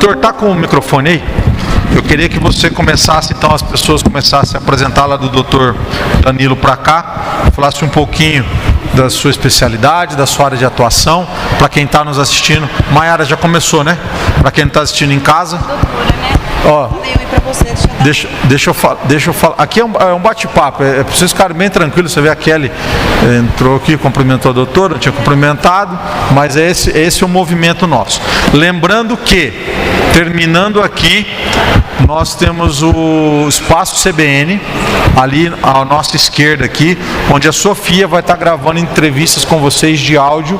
Doutor, tá com o microfone aí? Eu queria que você começasse, então, as pessoas começassem a apresentar lá do doutor Danilo para cá, falasse um pouquinho da sua especialidade, da sua área de atuação, para quem está nos assistindo. Maiara já começou, né? Para quem está assistindo em casa. Ó, deixa eu falar. Aqui é um bate-papo, é para vocês ficarem bem tranquilos. Você vê a Kelly entrou aqui, cumprimentou a doutora, eu tinha cumprimentado, mas esse é o movimento nosso. Lembrando que, terminando aqui, nós temos o espaço CBN, ali à nossa esquerda aqui, onde a Sofia vai estar gravando entrevistas com vocês de áudio,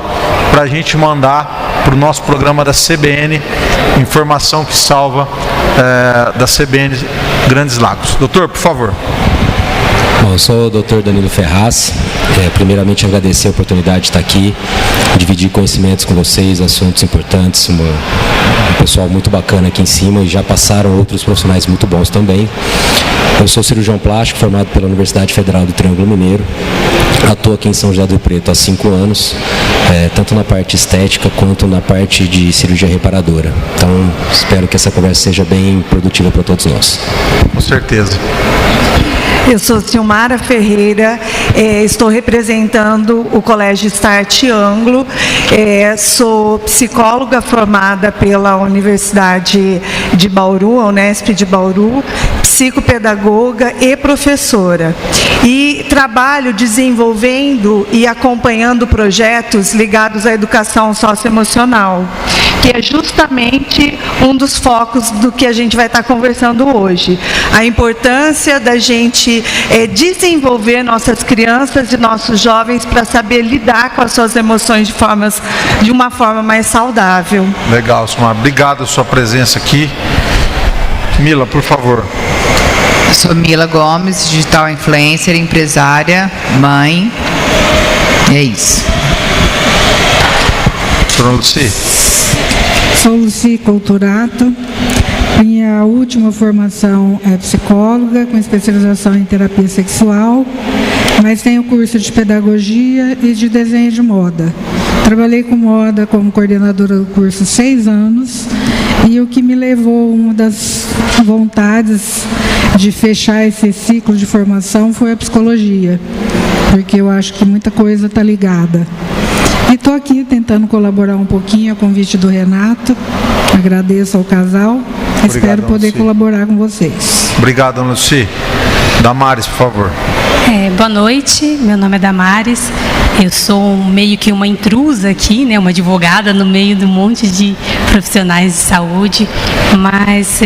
para a gente mandar para o nosso programa da CBN, Informação que Salva, da CBN Grandes Lagos. Doutor, por favor. Bom, eu sou o Dr. Danilo Ferraz. Primeiramente, agradecer a oportunidade de estar aqui, dividir conhecimentos com vocês, assuntos importantes, um pessoal muito bacana aqui em cima, e já passaram outros profissionais muito bons também. Eu sou cirurgião plástico, formado pela Universidade Federal do Triângulo Mineiro. Atuo aqui em São José do Rio Preto há 5 anos, tanto na parte estética quanto na parte de cirurgia reparadora. Então, espero que essa conversa seja bem produtiva para todos nós. Com certeza. Eu sou Silmara Ferreira, estou representando o Colégio Start Anglo, sou psicóloga formada pela Universidade de Bauru, a Unesp de Bauru, psicopedagoga e professora. E trabalho desenvolvendo e acompanhando projetos ligados à educação socioemocional, que é justamente um dos focos do que a gente vai estar conversando hoje. A importância da gente desenvolver nossas crianças e nossos jovens para saber lidar com as suas emoções de uma forma mais saudável. Legal, Silmar. Obrigado pela sua presença aqui. Mila, por favor. Eu sou Mila Gomes, digital influencer, empresária, mãe. E é isso. Doutora Luci. Sou Luci Culturato. Minha última formação é psicóloga, com especialização em terapia sexual, mas tenho curso de pedagogia e de desenho de moda. Trabalhei com moda como coordenadora do curso 6 anos, e o que me levou, uma das vontades de fechar esse ciclo de formação foi a psicologia, porque eu acho que muita coisa está ligada. E estou aqui tentando colaborar um pouquinho a convite do Renato. Agradeço ao casal. Obrigado, espero poder Luci. colaborar com vocês. Obrigado, Luci. Damares, por favor. Boa noite, meu nome é Damares. Eu sou meio que uma intrusa aqui, né, uma advogada no meio de um monte de profissionais de saúde, mas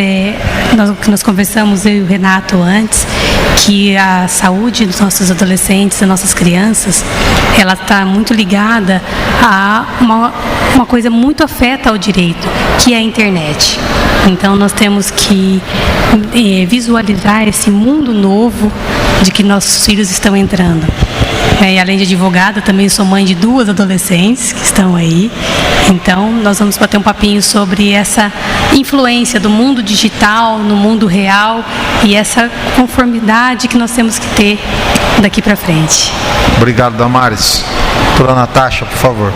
nós conversamos, eu e o Renato, antes, que a saúde dos nossos adolescentes, das nossas crianças, ela está muito ligada a uma coisa muito afeta ao direito, que é a internet. Então, nós temos que visualizar esse mundo novo de que nossos filhos estão entrando. E além de advogada, também sou mãe de 2 adolescentes que estão aí. Então, nós vamos bater um papinho sobre essa influência do mundo digital no mundo real e essa conformidade que nós temos que ter daqui para frente. Obrigado, Damares. Doutora Natasha, por favor.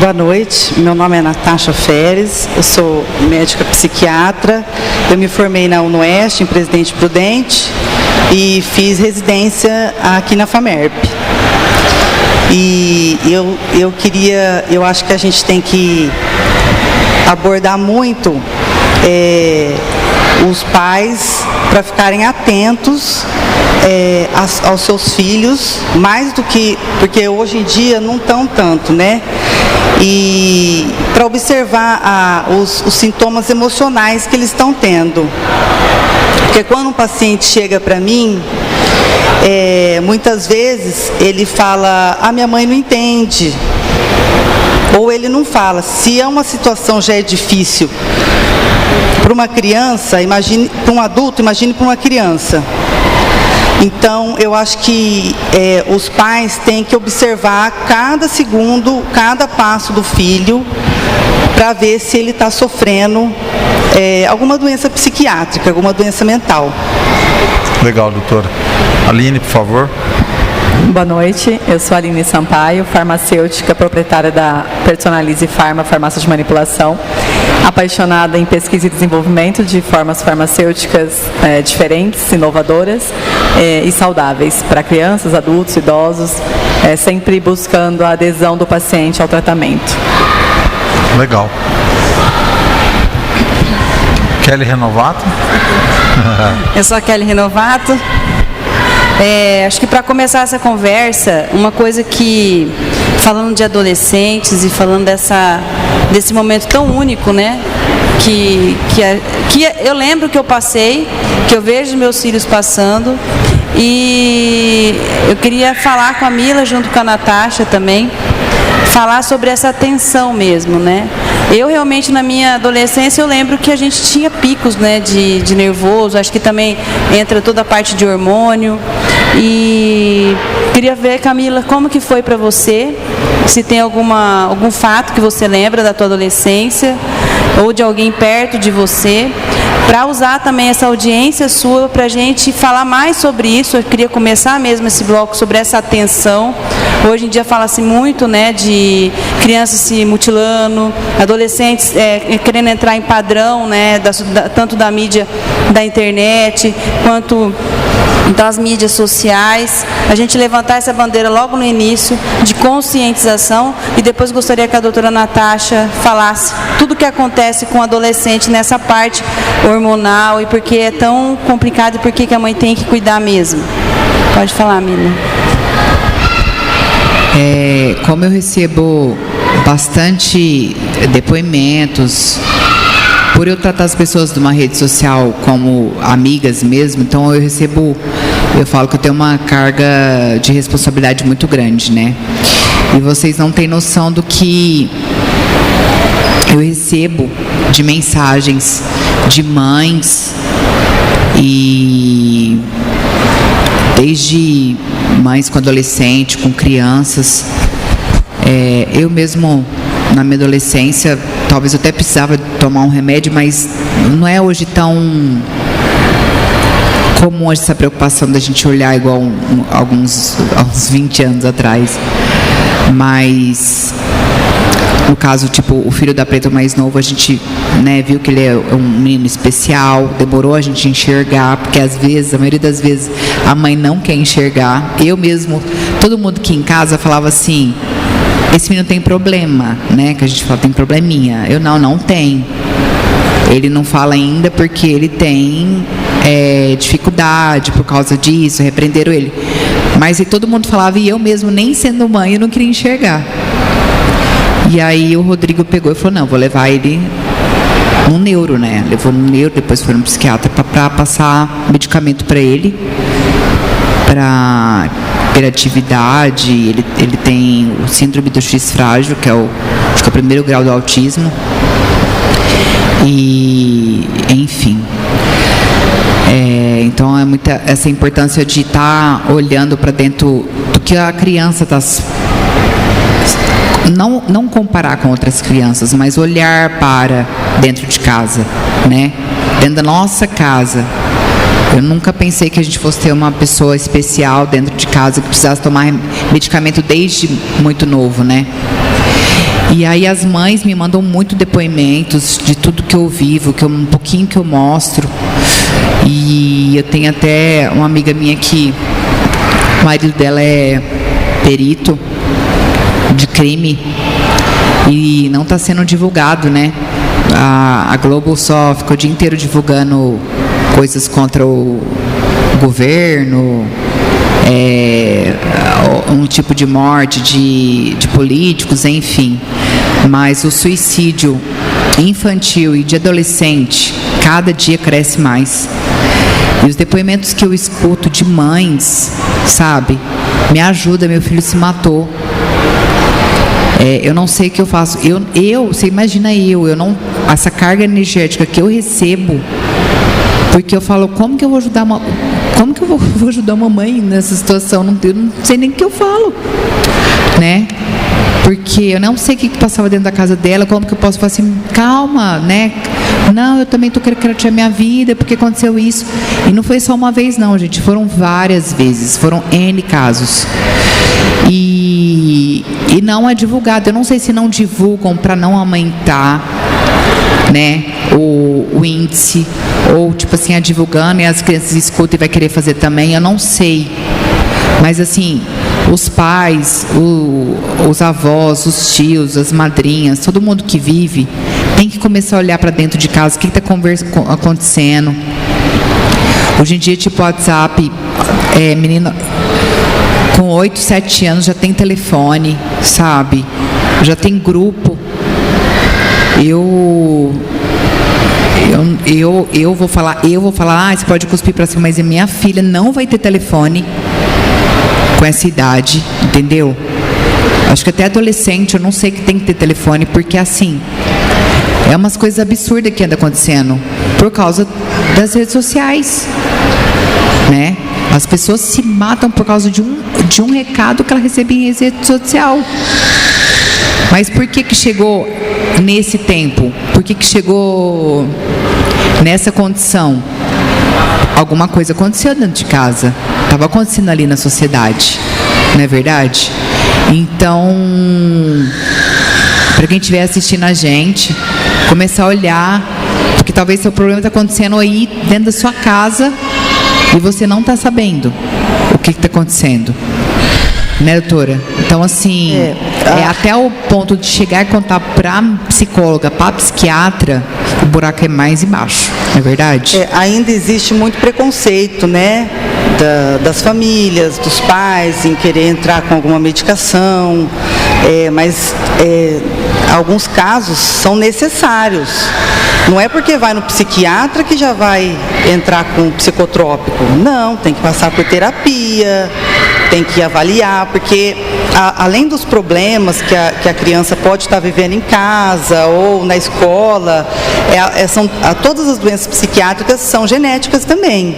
Boa noite, meu nome é Natasha Feres, eu sou médica psiquiatra, eu me formei na UNOeste, em Presidente Prudente, e fiz residência aqui na FAMERP. E eu acho que a gente tem que abordar muito os pais para ficarem atentos aos seus filhos, mais do que, porque hoje em dia não estão tanto, né? E para observar os sintomas emocionais que eles estão tendo. Porque quando um paciente chega para mim, muitas vezes ele fala, minha mãe não entende. Ou ele não fala. Se uma situação já é difícil para uma criança, imagine para um adulto, imagine para uma criança. Então, eu acho que os pais têm que observar cada segundo, cada passo do filho, para ver se ele está sofrendo alguma doença psiquiátrica, alguma doença mental. Legal, doutora. Aline, por favor. Boa noite, eu sou a Aline Sampaio, farmacêutica, proprietária da Personalize Pharma, farmácia de manipulação, apaixonada em pesquisa e desenvolvimento de formas farmacêuticas diferentes, inovadoras e saudáveis para crianças, adultos, idosos, sempre buscando a adesão do paciente ao tratamento. Legal. Kelly Renovato? Eu sou a Kelly Renovato. Acho que para começar essa conversa, uma coisa que, falando de adolescentes e falando desse momento tão único, né? Que eu lembro que eu passei, que eu vejo meus filhos passando, e eu queria falar com a Mila junto com a Natasha também, falar sobre essa tensão mesmo, né? Eu realmente na minha adolescência eu lembro que a gente tinha picos, né, de nervoso, acho que também entra toda a parte de hormônio, e queria ver, Camila, como que foi para você, se tem algum fato que você lembra da tua adolescência ou de alguém perto de você, para usar também essa audiência sua para a gente falar mais sobre isso. Eu queria começar mesmo esse bloco sobre essa tensão. Hoje em dia fala-se muito, né, de crianças se mutilando, adolescentes querendo entrar em padrão, né, tanto da mídia da internet quanto das mídias sociais. A gente levantar essa bandeira logo no início de conscientização, e depois gostaria que a doutora Natasha falasse tudo o que acontece com o adolescente nessa parte hormonal e por que é tão complicado e por que a mãe tem que cuidar mesmo. Pode falar, Mila. Como eu recebo bastante depoimentos, por eu tratar as pessoas de uma rede social como amigas mesmo, então eu falo que eu tenho uma carga de responsabilidade muito grande, né? E vocês não têm noção do que eu recebo de mensagens de mães, e desde mães com adolescente, com crianças. Eu mesmo, na minha adolescência, talvez eu até precisava tomar um remédio, mas não é hoje tão comum essa preocupação da gente olhar igual há uns 20 anos atrás. Mas, no caso, tipo, o filho da Preta mais novo, a gente, né, viu que ele é um menino especial, demorou a gente enxergar, porque às vezes, a maioria das vezes, a mãe não quer enxergar. Eu mesmo, todo mundo aqui em casa falava assim: esse menino tem problema, né? Que a gente fala, tem probleminha. Eu não tem. Ele não fala ainda porque ele tem dificuldade por causa disso, repreenderam ele. Mas e todo mundo falava, e eu mesmo, nem sendo mãe, eu não queria enxergar. E aí o Rodrigo pegou e falou, não, vou levar ele no neuro, né? Levou no neuro, depois foi no psiquiatra para passar medicamento para ele, para hiperatividade. Ele tem o síndrome do X frágil, que acho que é o primeiro grau do autismo. E, enfim. Então é muita essa importância de estar olhando para dentro do que a criança está. Não comparar com outras crianças, mas olhar para dentro de casa, né? Dentro da nossa casa. Eu nunca pensei que a gente fosse ter uma pessoa especial dentro de casa que precisasse tomar medicamento desde muito novo, né? E aí as mães me mandam muito depoimentos de tudo que eu vivo, um pouquinho que eu mostro. E eu tenho até uma amiga minha que o marido dela é perito de crime e não está sendo divulgado, né? A Globo só ficou o dia inteiro divulgando coisas contra o governo, um tipo de morte de políticos, enfim. Mas o suicídio infantil e de adolescente, cada dia cresce mais. E os depoimentos que eu escuto de mães, sabe? Me ajuda, meu filho se matou. Eu não sei o que eu faço. Você imagina essa carga energética que eu recebo, porque eu falo, como que eu vou ajudar uma mãe nessa situação? Eu não sei nem o que eu falo, né? Porque eu não sei o que passava dentro da casa dela, como que eu posso falar assim, calma, né? Não, eu também estou querendo tirar minha vida, porque aconteceu isso. E não foi só uma vez não, gente, foram várias vezes, foram N casos. E não é divulgado. Eu não sei se não divulgam para não aumentar, né, o índice, ou tipo assim, divulgando e as crianças escutam e vai querer fazer também, eu não sei. Mas assim, os pais, os avós, os tios, as madrinhas, todo mundo que vive, tem que começar a olhar para dentro de casa, o que está acontecendo. Hoje em dia, tipo WhatsApp, menina com 8, 7 anos já tem telefone, sabe? Já tem grupo. Eu vou falar, você pode cuspir para cima, mas a minha filha não vai ter telefone com essa idade, entendeu? Acho que até adolescente, eu não sei que tem que ter telefone, porque assim, é umas coisas absurdas que anda acontecendo por causa das redes sociais, né? As pessoas se matam por causa de um recado que ela recebe em rede social. Mas por que chegou nesse tempo? Por que chegou nessa condição? Alguma coisa aconteceu dentro de casa. Estava acontecendo ali na sociedade. Não é verdade? Então, para quem estiver assistindo a gente, começar a olhar, porque talvez seu problema está acontecendo aí dentro da sua casa e você não está sabendo o que está acontecendo. Né, doutora? Então, assim, até o ponto de chegar e contar para psicóloga, para psiquiatra, o buraco é mais embaixo, não é verdade? Ainda existe muito preconceito, né? Das famílias, dos pais, em querer entrar com alguma medicação, mas alguns casos são necessários. Não é porque vai no psiquiatra que já vai entrar com psicotrópico. Não, tem que passar por terapia, tem que avaliar, porque além dos problemas que a criança pode estar vivendo em casa ou na escola, todas as doenças psiquiátricas são genéticas também.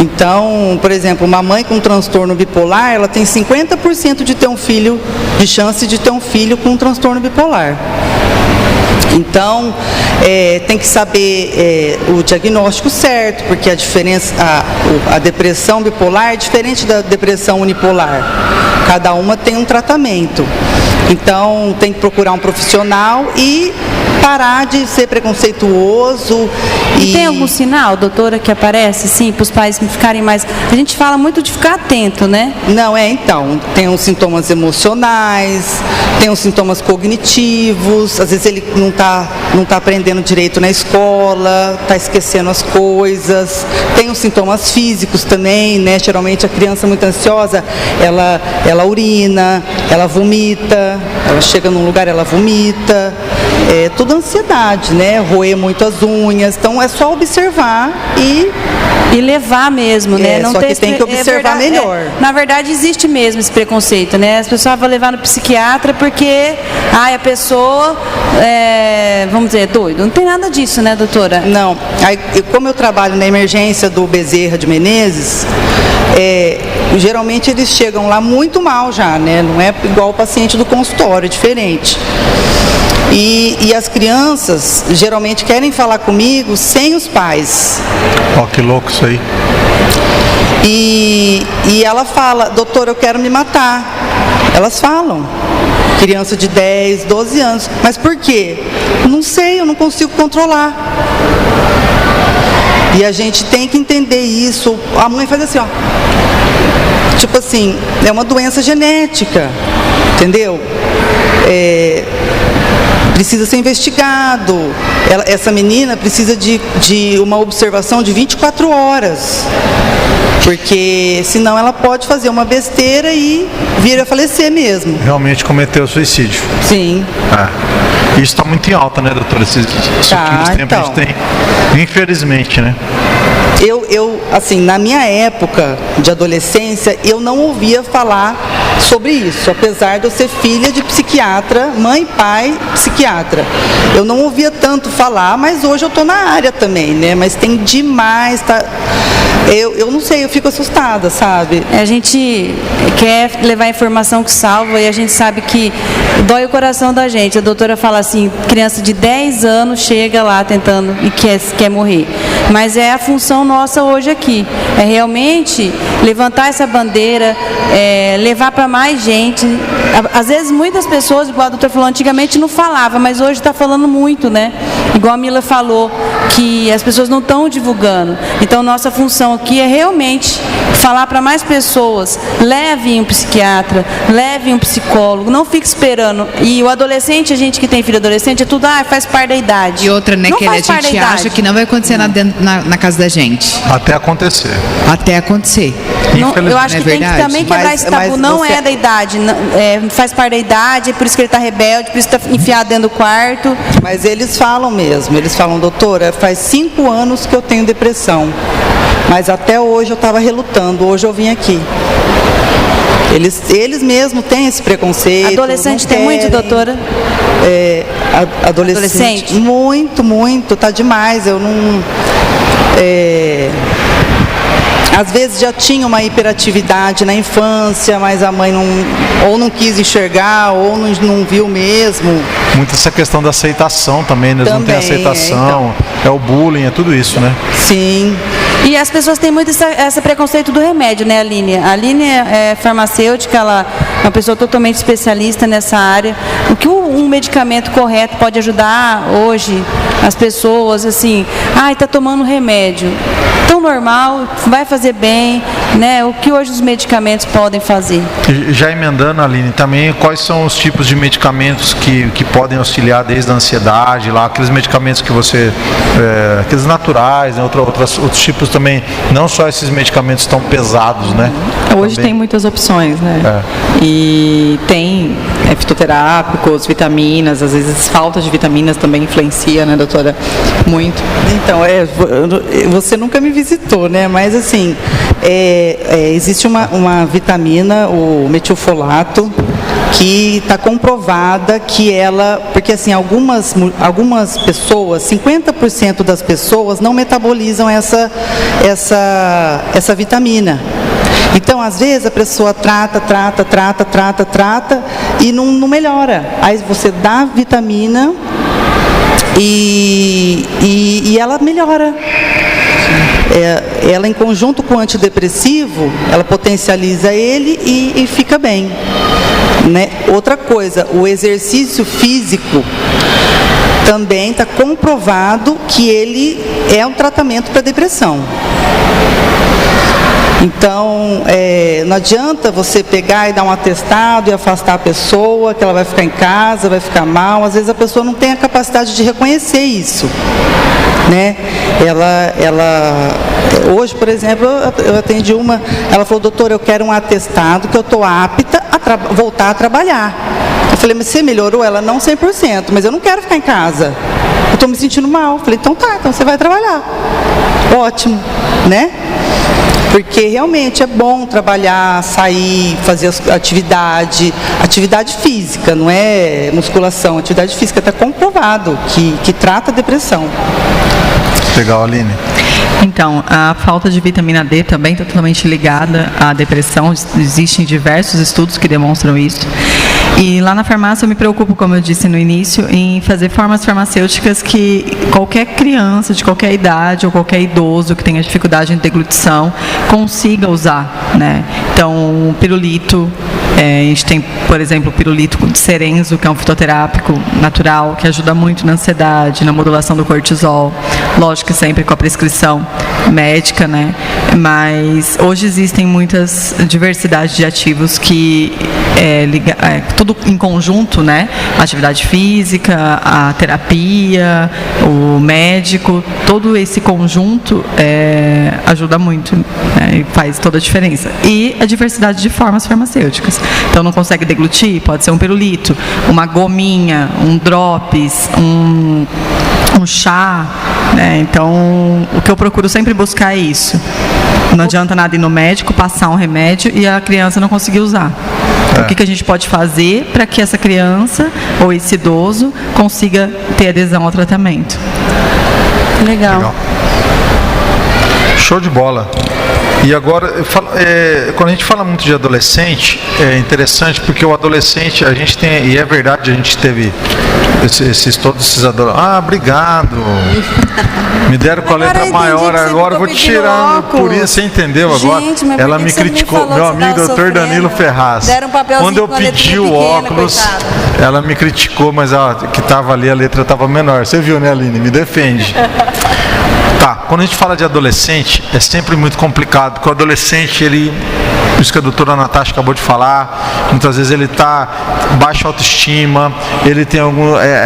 Então, por exemplo, uma mãe com transtorno bipolar, ela tem 50% de chance de ter um filho com transtorno bipolar. Então, tem que saber o diagnóstico certo, porque a depressão bipolar é diferente da depressão unipolar. Cada uma tem um tratamento. Então, tem que procurar um profissional e parar de ser preconceituoso. E tem algum sinal, doutora, que aparece, assim, para os pais ficarem mais... A gente fala muito de ficar atento, né? Não, então, tem os sintomas emocionais, tem os sintomas cognitivos, às vezes ele não tá aprendendo direito na escola, está esquecendo as coisas, tem os sintomas físicos também, né? Geralmente a criança muito ansiosa, ela urina, ela vomita, ela chega num lugar, ela vomita, tudo ansiedade, né? Roer muito as unhas, então é só observar e levar mesmo, né? Não só que tem que observar melhor. Na verdade, existe mesmo esse preconceito, né? As pessoas vão levar no psiquiatra porque a pessoa vamos dizer, é doido. Não tem nada disso, né, doutora? Não. Como eu trabalho na emergência do Bezerra de Menezes, geralmente eles chegam lá muito mal já, né? Não é igual o paciente do consultório, é diferente. E as crianças geralmente querem falar comigo sem os pais. Ó, que louco isso aí. E ela fala, doutora, eu quero me matar. Elas falam. Criança de 10, 12 anos. Mas por quê? Não sei, eu não consigo controlar. E a gente tem que entender isso. A mãe faz assim, ó. Tipo assim, é uma doença genética. Entendeu? Precisa ser investigado. Essa menina precisa de uma observação de 24 horas. Porque senão ela pode fazer uma besteira e vir a falecer mesmo. Realmente cometeu suicídio. Sim. Isso está muito em alta, né, doutora? Esses últimos tempos a gente tem, infelizmente, né? Assim, na minha época de adolescência, eu não ouvia falar sobre isso, apesar de eu ser filha de psiquiatra, mãe, pai, psiquiatra. Eu não ouvia tanto falar, mas hoje eu estou na área também, né? Mas tem demais, tá? Eu não sei, eu fico assustada, sabe? A gente quer levar informação que salva e a gente sabe que dói o coração da gente. A doutora fala assim, criança de 10 anos chega lá tentando e quer morrer. Mas é a função nossa hoje aqui. É realmente levantar essa bandeira, levar para mais gente. Às vezes muitas pessoas, igual a doutora falou, antigamente não falava, mas hoje está falando muito, né? Igual a Mila falou, que as pessoas não estão divulgando. Então nossa função aqui é realmente falar para mais pessoas, levem um psiquiatra, levem um psicólogo, não fique esperando. E o adolescente, a gente que tem filho adolescente, é tudo, faz parte da idade. E outra, né, não que a gente acha que não vai acontecer nada na casa da gente. Até acontecer. Até acontecer. Não, eu acho que tem que também quebrar esse tabu, não é da idade, faz parte da idade, é por isso que ele está rebelde, por isso que está enfiado dentro do quarto. Mas eles falam mesmo, eles falam, doutora, faz 5 anos que eu tenho depressão, mas até hoje eu estava relutando, hoje eu vim aqui. Eles mesmos têm esse preconceito. Adolescente tem muito, doutora? Adolescente? Muito, tá demais. Eu não... Às vezes já tinha uma hiperatividade na infância, mas a mãe não quis enxergar, ou não viu mesmo. Muito essa questão da aceitação também, né? Eles não têm aceitação, é o bullying, é tudo isso, né? Sim. E as pessoas têm muito esse preconceito do remédio, né, Aline? A Aline é farmacêutica, ela é uma pessoa totalmente especialista nessa área. O que um medicamento correto pode ajudar hoje as pessoas, assim, está tomando remédio tão normal, vai fazer bem, né? O que hoje os medicamentos podem fazer? Já emendando, Aline, também quais são os tipos de medicamentos que podem auxiliar desde a ansiedade, lá, aqueles medicamentos que você, aqueles naturais, né? Outros tipos também, não só esses medicamentos tão pesados, né? Hoje também tem muitas opções, né? E tem fitoterápicos, vitaminas, às vezes falta de vitaminas também influencia, né, doutora? Muito. Então, você nunca me visitou, né? Mas assim, existe uma vitamina, o metilfolato, que está comprovada que porque assim, algumas pessoas, 50% das pessoas não metabolizam essa vitamina. Então, às vezes, a pessoa trata e não melhora. Aí você dá vitamina e ela melhora. Ela, em conjunto com o antidepressivo, ela potencializa ele e fica bem. Né? Outra coisa, o exercício físico também está comprovado que ele é um tratamento para depressão. Então, não adianta você pegar e dar um atestado e afastar a pessoa, que ela vai ficar em casa, vai ficar mal. Às vezes a pessoa não tem a capacidade de reconhecer isso, né? Hoje, por exemplo, eu atendi ela falou, doutora, eu quero um atestado que eu estou apta a voltar a trabalhar. Eu falei, mas você melhorou? Ela, não 100%, mas eu não quero ficar em casa. Eu estou me sentindo mal. Eu falei, então você vai trabalhar. Ótimo, né? Porque realmente é bom trabalhar, sair, fazer atividade física, não é musculação, atividade física, está comprovado que trata a depressão. Legal, Aline. Então, a falta de vitamina D também está totalmente ligada à depressão. Existem diversos estudos que demonstram isso. E lá na farmácia eu me preocupo, como eu disse no início, em fazer formas farmacêuticas que qualquer criança de qualquer idade ou qualquer idoso que tenha dificuldade em deglutição consiga usar, né? Então, o pirulito, a gente tem, por exemplo, o pirulito de cerenzo, que é um fitoterápico natural, que ajuda muito na ansiedade, na modulação do cortisol. Lógico que sempre com a prescrição médica, né? Mas hoje existem muitas diversidades de ativos que tudo em conjunto, né? A atividade física, a terapia, o médico, todo esse conjunto ajuda muito, né? E faz toda a diferença. E a diversidade de formas farmacêuticas. Então, não consegue deglutir? Pode ser um pirulito, uma gominha, um drops, um chá, né? Então, o que eu procuro sempre buscar é isso. Não adianta nada ir no médico, passar um remédio e a criança não conseguir usar. O que a gente pode fazer para que essa criança ou esse idoso consiga ter adesão ao tratamento. Legal. Show de bola. E agora, quando a gente fala muito de adolescente, é interessante porque o adolescente, a gente tem, e é verdade, a gente teve todos esses adolescentes. Ah, obrigado. Me deram com a letra maior, agora eu vou tirar. Por isso, você entendeu agora? Gente, mas ela por que me você não me criticou, falou meu que você amigo tava doutor sofrendo? Danilo Ferraz. Deram um papelzinho Quando eu com a letrinha pedi o pequena, óculos, coitado. ela me criticou, mas que estava ali, a letra estava menor. Você viu, né, Aline? Me defende. Tá, quando a gente fala de adolescente, é sempre muito complicado, porque o adolescente, isso que a doutora Natasha acabou de falar, muitas vezes ele está baixa autoestima, ele tem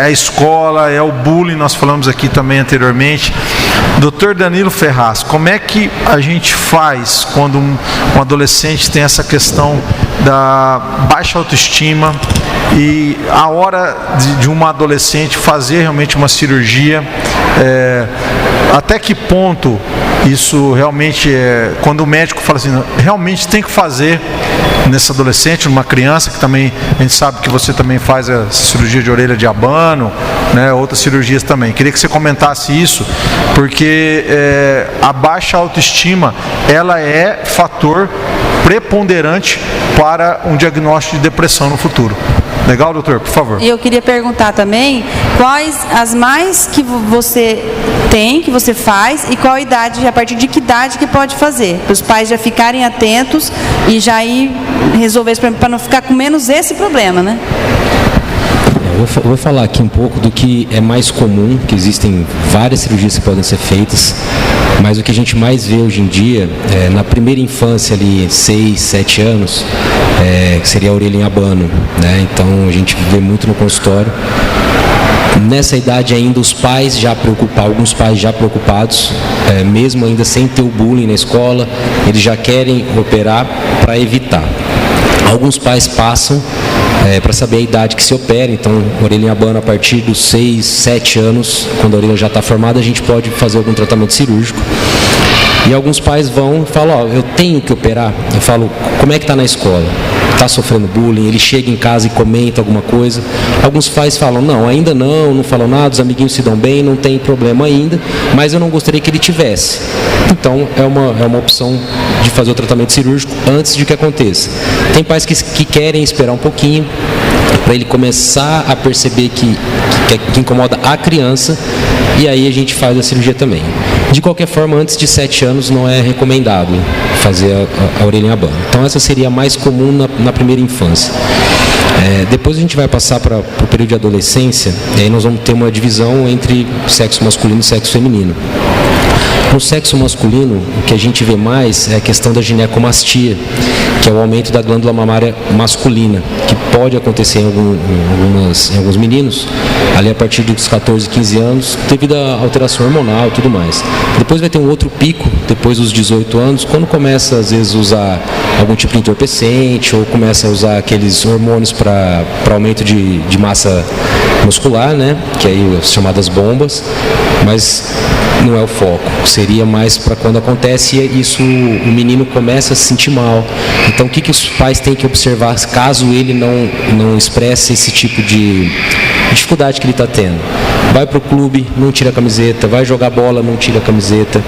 a escola, é o bullying, nós falamos aqui também anteriormente. Doutor Danilo Ferraz, como é que a gente faz quando um adolescente tem essa questão da baixa autoestima e a hora de uma adolescente fazer realmente uma cirurgia, até que ponto isso realmente quando o médico fala assim, realmente tem que fazer nesse adolescente, numa criança, que também a gente sabe que você também faz a cirurgia de orelha de abano, né, outras cirurgias também. Queria que você comentasse isso, porque a baixa autoestima, ela é fator preponderante para um diagnóstico de depressão no futuro. Legal, doutor? Por favor. E eu queria perguntar também, quais as mais que você tem, que você faz, e qual idade, a partir de que idade que pode fazer? Para os pais já ficarem atentos e já ir resolver esse problema, para não ficar com menos esse problema, né? Eu vou falar aqui um pouco do que é mais comum, que existem várias cirurgias que podem ser feitas, mas o que a gente mais vê hoje em dia, na primeira infância ali, 6, 7 anos, que seria a orelha em abano, né? Então a gente vê muito no consultório. Nessa idade ainda os pais já preocupados, alguns pais já preocupados, mesmo ainda sem ter o bullying na escola, eles já querem operar para evitar. Alguns pais passam para saber a idade que se opera, então orelha em abano a partir dos 6, 7 anos, quando a orelha já está formada, a gente pode fazer algum tratamento cirúrgico. E alguns pais vão e falam, eu tenho que operar. Eu falo, como é que está na escola? Está sofrendo bullying? Ele chega em casa e comenta alguma coisa. Alguns pais falam, não, ainda não falam nada, os amiguinhos se dão bem, não tem problema ainda, mas eu não gostaria que ele tivesse. Então, é uma opção de fazer o tratamento cirúrgico antes de que aconteça. Tem pais que querem esperar um pouquinho, para ele começar a perceber que incomoda a criança, e aí a gente faz a cirurgia também. De qualquer forma, antes de 7 anos não é recomendado fazer a orelha em abano. Então essa seria a mais comum na primeira infância. Depois a gente vai passar para o período de adolescência, e aí nós vamos ter uma divisão entre sexo masculino e sexo feminino. No sexo masculino, o que a gente vê mais é a questão da ginecomastia, que é o aumento da glândula mamária masculina, que pode acontecer em alguns meninos, ali a partir dos 14, 15 anos, devido à alteração hormonal e tudo mais. Depois vai ter um outro pico, depois dos 18 anos, quando começa às vezes a usar algum tipo de entorpecente, ou começa a usar aqueles hormônios para aumento de massa muscular, né? Que aí as chamadas bombas, mas não é o foco. Seria mais para quando acontece isso, o menino começa a se sentir mal. Então o que os pais têm que observar caso ele não expresse esse tipo de dificuldade que ele está tendo? Vai para o clube, não tira a camiseta, vai jogar bola, não tira a camiseta,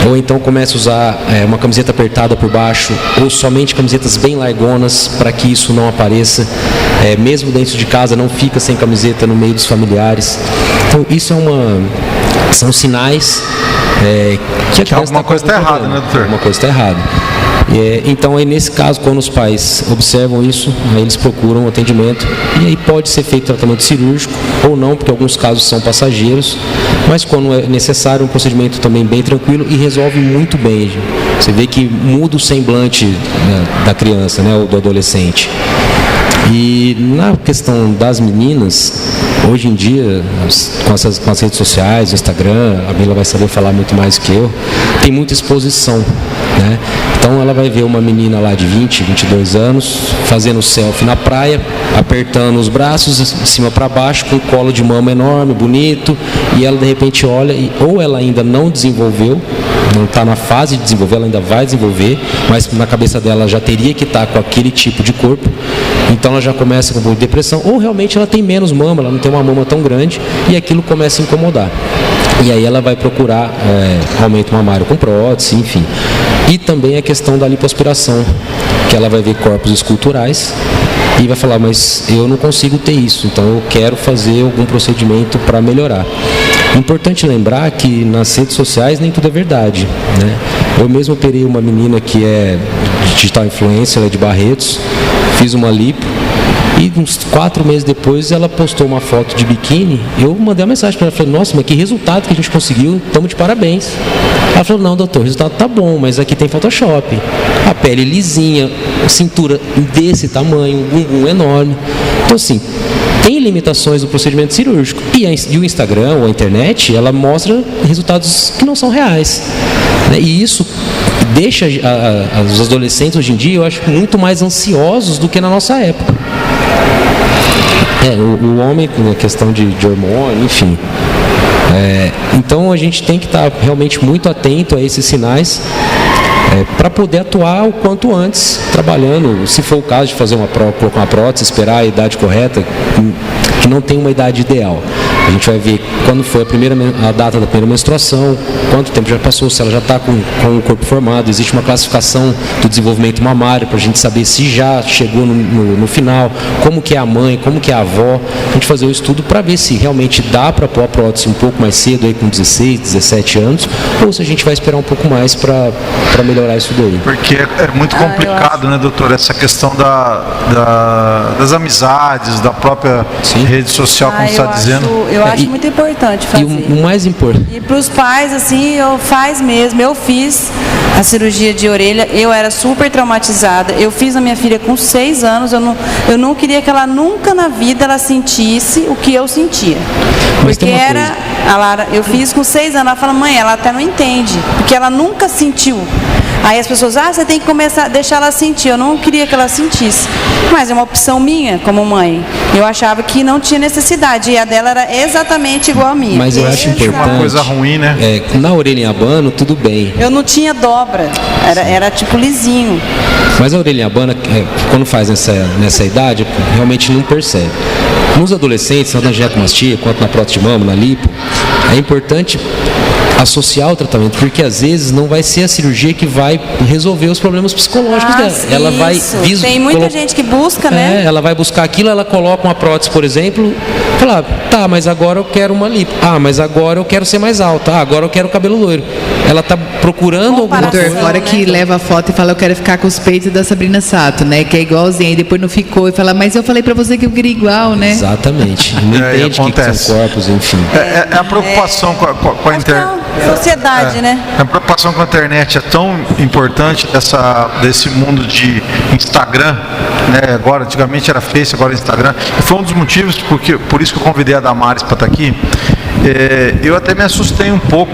ou então começa a usar uma camiseta apertada por baixo, ou somente camisetas bem largonas, para que isso não apareça, mesmo dentro de casa, não fica sem camiseta no meio dos familiares. Então isso são sinais que alguma coisa está errada, né, doutor? Alguma coisa está errada. Então, aí, nesse caso, quando os pais observam isso, aí eles procuram um atendimento, e aí pode ser feito tratamento cirúrgico ou não, porque alguns casos são passageiros, mas quando é necessário, um procedimento também bem tranquilo e resolve muito bem. Você vê que muda o semblante, né, da criança, né, ou do adolescente. E na questão das meninas, hoje em dia, com as redes sociais, o Instagram, a Mila vai saber falar muito mais que eu, tem muita exposição, né? Então ela vai ver uma menina lá de 20, 22 anos, fazendo selfie na praia, apertando os braços de cima para baixo, com um colo de mama enorme, bonito, e ela de repente olha, ou ela ainda não desenvolveu, não está na fase de desenvolver, ela ainda vai desenvolver, mas na cabeça dela já teria que estar com aquele tipo de corpo, Então ela já começa com muita depressão, ou realmente ela tem menos mama, ela não tem uma mama tão grande, e aquilo começa a incomodar. E aí ela vai procurar aumento mamário com prótese, enfim. E também a questão da lipoaspiração, que ela vai ver corpos esculturais e vai falar, mas eu não consigo ter isso, então eu quero fazer algum procedimento para melhorar. Importante lembrar que nas redes sociais nem tudo é verdade, né? Eu mesmo operei uma menina que é digital influencer, ela é de Barretos, fiz uma lipo, e uns 4 meses depois ela postou uma foto de biquíni. Eu mandei uma mensagem para ela, falei, nossa, mas que resultado que a gente conseguiu, estamos de parabéns. Ela falou, não, doutor, o resultado tá bom, mas aqui tem Photoshop. A pele lisinha, cintura desse tamanho, um bumbum enorme. Então assim, tem limitações do procedimento cirúrgico. E o Instagram ou a internet, ela mostra resultados que não são reais, né? E isso deixa os adolescentes hoje em dia, eu acho, muito mais ansiosos do que na nossa época. O homem, na questão de hormônio, enfim. Então a gente tem que estar realmente muito atento a esses sinais para poder atuar o quanto antes, trabalhando, se for o caso de fazer colocar uma prótese, esperar a idade correta, que não tem uma idade ideal. A gente vai ver quando foi a data da primeira menstruação, quanto tempo já passou, se ela já está com o corpo formado. Existe uma classificação do desenvolvimento mamário para a gente saber se já chegou no final, como que é a mãe, como que é a avó. A gente fazer o estudo para ver se realmente dá para pôr a prótese um pouco mais cedo, aí com 16, 17 anos, ou se a gente vai esperar um pouco mais para melhorar isso daí. Porque é muito complicado, né, doutor, essa questão das amizades, da própria rede social, como você está dizendo. Eu acho muito importante fazer. E o mais importante. E para os pais, assim, faz mesmo. Eu fiz a cirurgia de orelha, eu era super traumatizada. Eu fiz a minha filha com 6 anos, eu não queria que ela nunca na vida ela sentisse o que eu sentia. Porque a Lara, eu fiz com 6 anos, ela fala, mãe, ela até não entende, porque ela nunca sentiu. Aí as pessoas, você tem que começar a deixar ela sentir. Eu não queria que ela sentisse. Mas é uma opção minha, como mãe. Eu achava que não tinha necessidade. E a dela era exatamente igual a minha. Mas eu acho importante. Uma coisa ruim, né? Na orelha em abano, tudo bem. Eu não tinha dobra. Era tipo lisinho. Mas a orelha em abano, quando faz nessa idade, realmente não percebe. Nos adolescentes, tanto na ginecomastia quanto na prótese de mama, na lipo, é importante associar o tratamento, porque às vezes não vai ser a cirurgia que vai resolver os problemas psicológicos dela. Ela vai tem muita gente que busca, né? Ela vai buscar aquilo, ela coloca uma prótese, por exemplo, fala, tá, mas agora eu quero uma lipo. Mas agora eu quero ser mais alta. Agora eu quero cabelo loiro. Ela tá procurando alguma coisa. Fora que leva a foto e fala, eu quero ficar com os peitos da Sabrina Sato, né? Que é igualzinho, e depois não ficou e fala, mas eu falei pra você que eu queria igual, né? Exatamente. Não entende o que são corpos, enfim. É a preocupação com a internet. Sociedade, né? A preocupação com a internet é tão importante desse mundo de Instagram, né? Agora, antigamente era Face, agora é Instagram. E foi um dos motivos por isso que eu convidei a Damares para estar aqui. Eu até me assustei um pouco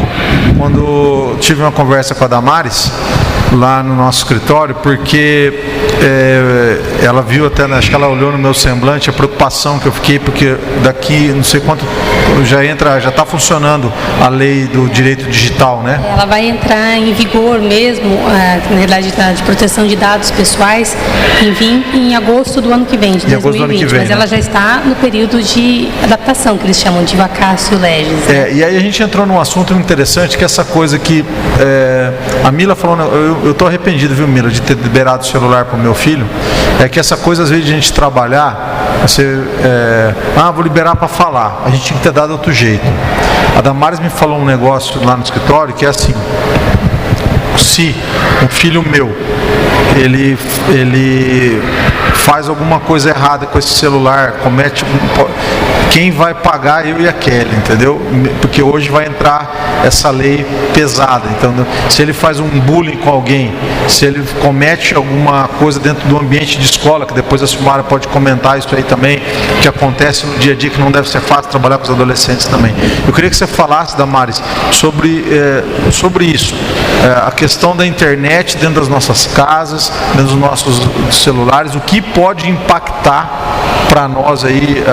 quando tive uma conversa com a Damares lá no nosso escritório, porque ela viu até, acho que ela olhou no meu semblante a preocupação que eu fiquei, porque daqui não sei quanto já está funcionando a lei do direito digital, né? Ela vai entrar em vigor mesmo, na realidade, de proteção de dados pessoais, em agosto do ano que vem, de 2020, mas ela já está no período de adaptação, que eles chamam de vacácio legis. Né? E aí a gente entrou num assunto interessante, que é essa coisa que a Mila falou, eu estou arrependido, viu, Mila, de ter liberado o celular para o meu filho, é que essa coisa, às vezes, de a gente trabalhar, vou liberar para falar, a gente tinha que ter dado outro jeito. A Damares me falou um negócio lá no escritório, que é assim, se um filho meu, ele faz alguma coisa errada com esse celular, quem vai pagar? Eu e a Kelly, entendeu? Porque hoje vai entrar essa lei pesada. Então, se ele faz um bullying com alguém, se ele comete alguma coisa dentro do ambiente de escola, que depois a Silmara pode comentar isso aí também, que acontece no dia a dia, que não deve ser fácil trabalhar com os adolescentes também. Eu queria que você falasse, Damares, sobre isso, a questão da internet dentro das nossas casas, dentro dos nossos celulares, o que pode impactar para nós aí,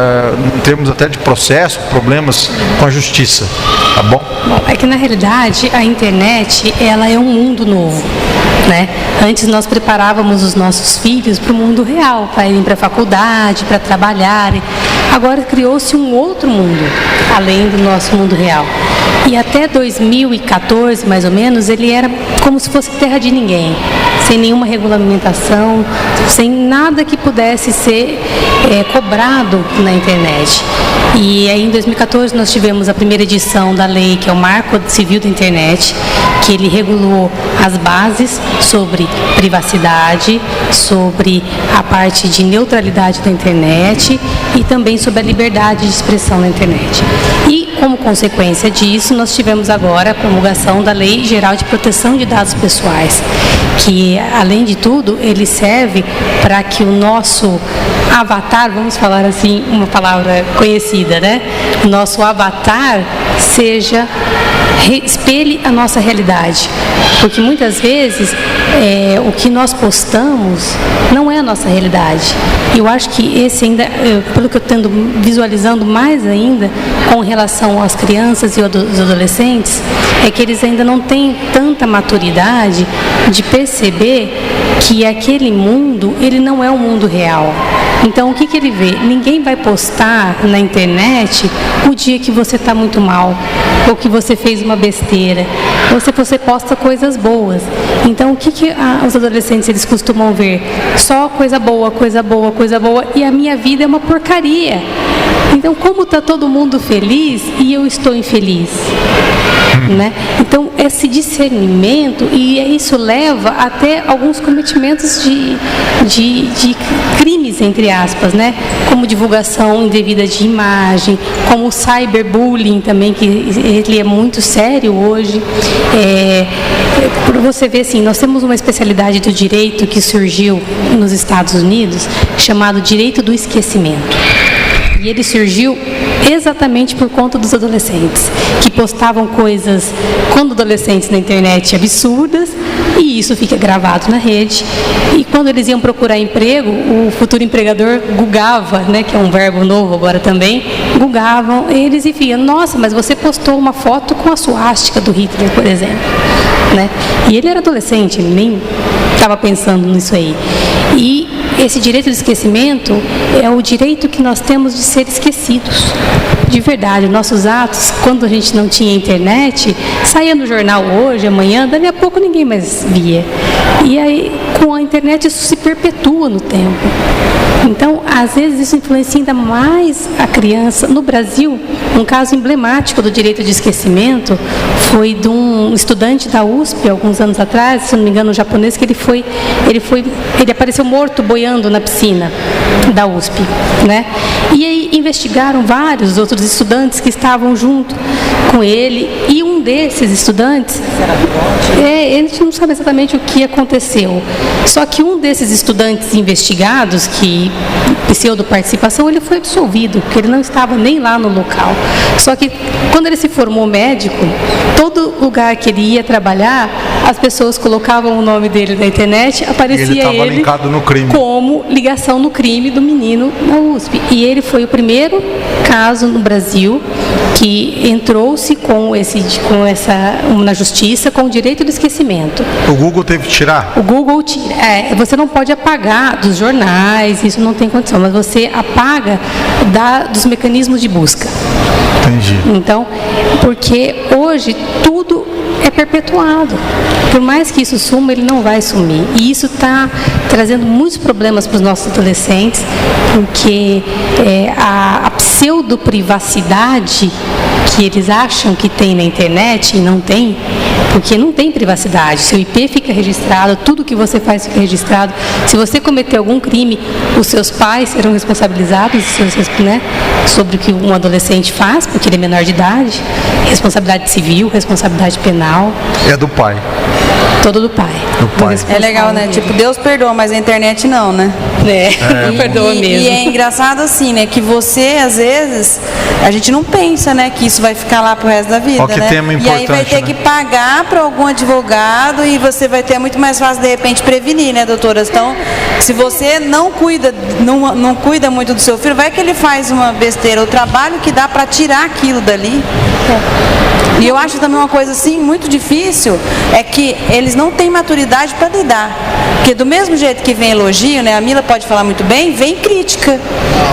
em termos até de processo, problemas com a justiça, tá bom? Bom, é que na realidade a internet, ela é um mundo novo. né? Antes nós preparávamos os nossos filhos para o mundo real, para irem para a faculdade, para trabalharem. Agora criou-se um outro mundo, além do nosso mundo real. E até 2014, mais ou menos, ele era como se fosse terra de ninguém, sem nenhuma regulamentação, sem nada que pudesse ser cobrado na internet. E aí em 2014 nós tivemos a primeira edição da lei, que é o Marco Civil da Internet, que ele regulou as bases sobre privacidade, sobre a parte de neutralidade da internet e também sobre a liberdade de expressão na internet. E como consequência disso, nós tivemos agora a promulgação da Lei Geral de Proteção de Dados Pessoais, que, além de tudo, ele serve para que o nosso avatar, vamos falar assim, uma palavra conhecida, né? O nosso avatar espelhe a nossa realidade. Porque muitas vezes o que nós postamos não é a nossa realidade. E eu acho que esse ainda, pelo que eu estou visualizando mais ainda com relação às crianças e aos adolescentes, é que eles ainda não têm tanta maturidade de perceber que aquele mundo, ele não é um mundo real. Então, o que ele vê? Ninguém vai postar na internet o dia que você está muito mal, ou que você fez uma besteira. Você posta coisas boas. Então, o que os adolescentes eles costumam ver? Só coisa boa, coisa boa, coisa boa, e a minha vida é uma porcaria. Então, como está todo mundo feliz e eu estou infeliz? Né? Então, esse discernimento, e isso leva até alguns cometimentos de crimes, entre aspas, né? Como divulgação indevida de imagem, como o cyberbullying também, que ele é muito sério hoje. Por você ver, assim, nós temos uma especialidade do direito que surgiu nos Estados Unidos, chamado direito do esquecimento. E ele surgiu exatamente por conta dos adolescentes, que postavam coisas, quando adolescentes, na internet, absurdas, e isso fica gravado na rede. E quando eles iam procurar emprego, o futuro empregador googava, né, que é um verbo novo agora também, googavam eles e viam, nossa, mas você postou uma foto com a suástica do Hitler, por exemplo. Né? E ele era adolescente, ele nem estava pensando nisso aí. E esse direito do esquecimento é o direito que nós temos de ser esquecidos. De verdade, nossos atos, quando a gente não tinha internet, saía no jornal hoje, amanhã, dali a pouco ninguém mais via. E aí, com a internet, isso se perpetua no tempo. Então, às vezes, isso influencia ainda mais a criança. No Brasil, um caso emblemático do direito de esquecimento foi de um estudante da USP, alguns anos atrás, se não me engano, um japonês, que ele apareceu morto boiando na piscina da USP, né? E aí investigaram vários outros estudantes que estavam junto com ele, e um desses estudantes, ele não sabe exatamente o que aconteceu, só que um desses estudantes investigados, que pseudo-participação, ele foi absolvido, porque ele não estava nem lá no local. Só que quando ele se formou médico, todo lugar que ele ia trabalhar, as pessoas colocavam o nome dele na internet, aparecia ele linkado no crime, como ligação no crime do menino na USP. E ele foi o primeiro caso no Brasil que entrou-se na justiça com o direito do esquecimento. O Google teve que tirar? O Google tira. Você não pode apagar dos jornais, isso não tem condição, mas você apaga dos mecanismos de busca. Entendi. Então, porque hoje tudo é perpetuado. Por mais que isso suma, ele não vai sumir. E isso está trazendo muitos problemas para os nossos adolescentes, porque a pseudo-privacidade que eles acham que tem na internet e não tem, porque não tem privacidade. Seu IP fica registrado, tudo que você faz fica registrado. Se você cometer algum crime, os seus pais serão responsabilizados, né, sobre o que um adolescente faz, porque ele é menor de idade. Responsabilidade civil, responsabilidade penal. É do pai. Todo do pai. É legal, né? Tipo, Deus perdoa, mas a internet não, né? Não perdoa mesmo. E é engraçado assim, né? Que você, às vezes, a gente não pensa, né? Que isso vai ficar lá pro resto da vida, que né? tema importante, e aí vai ter que pagar para algum advogado e você vai ter muito mais fácil, de repente, prevenir, né, doutoras? Então, se você não cuida muito do seu filho, vai que ele faz uma besteira. O trabalho que dá para tirar aquilo dali. E eu acho também uma coisa assim muito difícil, é que eles não têm maturidade para lidar. Porque do mesmo jeito que vem elogio, né, a Mila pode falar muito bem, vem crítica.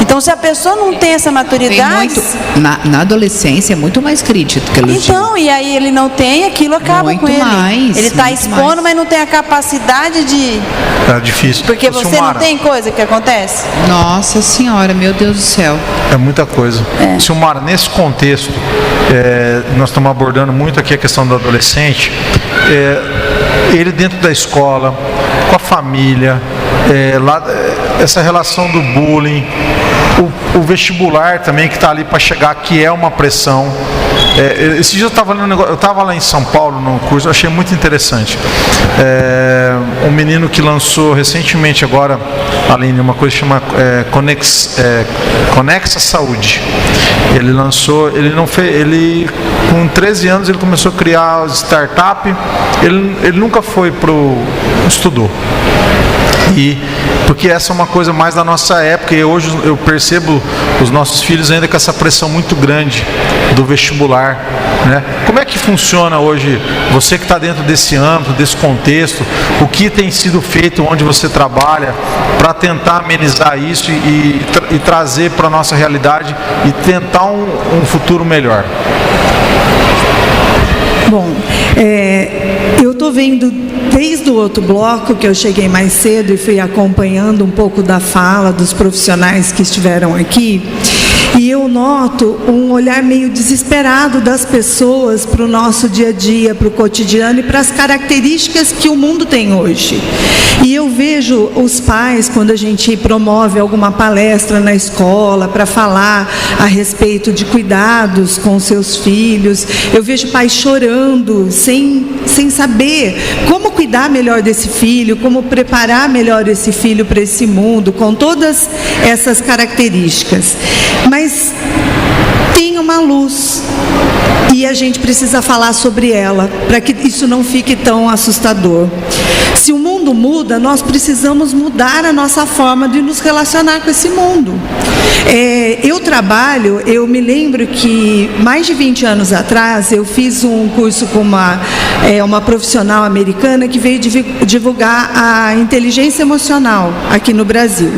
Então se a pessoa não tem essa maturidade... Na adolescência é muito mais crítica do que elogio. Então, e aí ele não tem, aquilo acaba muito com ele. Mais, ele está expondo, mais. Mas não tem a capacidade de... É difícil. Porque você não tem coisa que acontece? Nossa Senhora, meu Deus do céu. É muita coisa. Silmara, nesse contexto, nós estamos abordando muito aqui a questão do adolescente, ele dentro da escola, com a família, essa relação do bullying, o vestibular também que está ali para chegar, que é uma pressão. Esse dia eu estava lá em São Paulo no curso, eu achei muito interessante. Um menino que lançou recentemente agora, Aline, uma coisa que chama Conexa Saúde. Ele lançou, ele com 13 anos ele começou a criar startup. Ele nunca foi estudou. Porque essa é uma coisa mais da nossa época, e hoje eu percebo os nossos filhos ainda com essa pressão muito grande do vestibular, né? Como é que funciona hoje, você que está dentro desse âmbito, desse contexto, o que tem sido feito onde você trabalha para tentar amenizar isso e trazer para a nossa realidade e tentar um futuro melhor? Bom, eu estou vendo desde o outro bloco, que eu cheguei mais cedo e fui acompanhando um pouco da fala dos profissionais que estiveram aqui, e eu noto um olhar meio desesperado das pessoas para o nosso dia a dia, para o cotidiano e para as características que o mundo tem hoje. E eu vejo os pais, quando a gente promove alguma palestra na escola para falar a respeito de cuidados com seus filhos, eu vejo pais chorando, sem saber como cuidar melhor desse filho, como preparar melhor esse filho para esse mundo, com todas essas características. Mas tem uma luz e a gente precisa falar sobre ela para que isso não fique tão assustador. Se o mundo muda, nós precisamos mudar a nossa forma de nos relacionar com esse mundo. Eu me lembro que mais de 20 anos atrás eu fiz um curso com uma profissional americana que veio divulgar a inteligência emocional aqui no Brasil.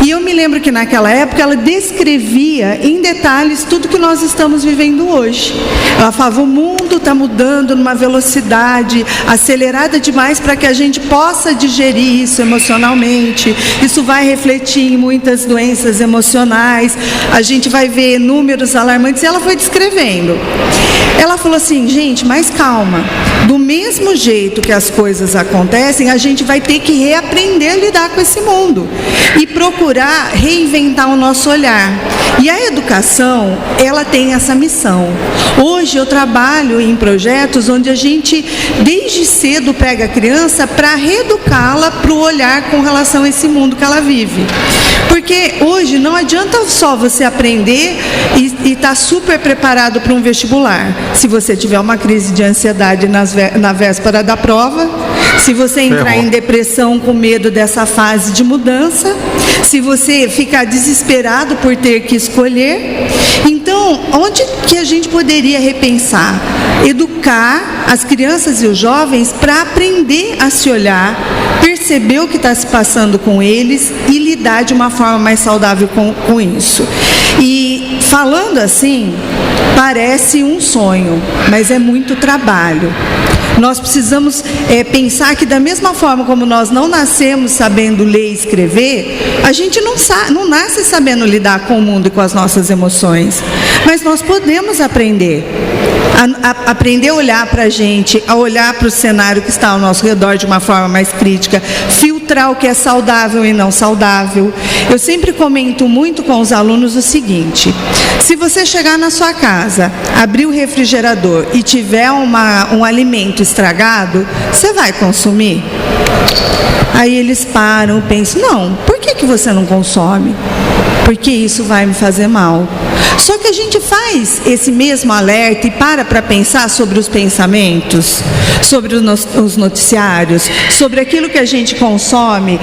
E eu me lembro que naquela época ela descrevia em detalhes tudo que nós estamos vivendo hoje. Ela falava, o mundo está mudando numa velocidade acelerada demais para que a gente possa digerir isso emocionalmente. Isso vai refletir em muitas doenças emocionais. A gente vai ver números alarmantes. E ela foi descrevendo. Ela falou assim, gente, mas calma. Do mesmo jeito que as coisas acontecem, a gente vai ter que reaprender a lidar com esse mundo. E procurar reinventar o nosso olhar. E a educação, ela tem essa missão. Hoje eu trabalho em projetos onde a gente, desde cedo, pega a criança para reeducá-la para o olhar com relação a esse mundo que ela vive. Porque hoje não adianta só você aprender e estar super preparado para um vestibular. Se você tiver uma crise de ansiedade na véspera da prova, se você entrar em depressão com medo dessa fase de mudança, se você ficar desesperado por ter que escolher. Então, onde que a gente poderia repensar? Educar as crianças e os jovens para aprender a se olhar, perceber o que está se passando com eles e lidar de uma forma mais saudável com isso. E falando assim, parece um sonho, mas é muito trabalho. Nós precisamos pensar que da mesma forma como nós não nascemos sabendo ler e escrever, a gente não nasce sabendo lidar com o mundo e com as nossas emoções. Mas nós podemos aprender. Aprender a olhar para a gente, a olhar para o cenário que está ao nosso redor de uma forma mais crítica, filtrar o que é saudável e não saudável. Eu sempre comento muito com os alunos o seguinte: se você chegar na sua casa, abrir o refrigerador e tiver um alimento estragado, você vai consumir? Aí eles param, pensam, não, por que você não consome? Porque isso vai me fazer mal. Só que a gente faz esse mesmo alerta e para pensar sobre os pensamentos, sobre os noticiários, sobre aquilo que a gente consome consome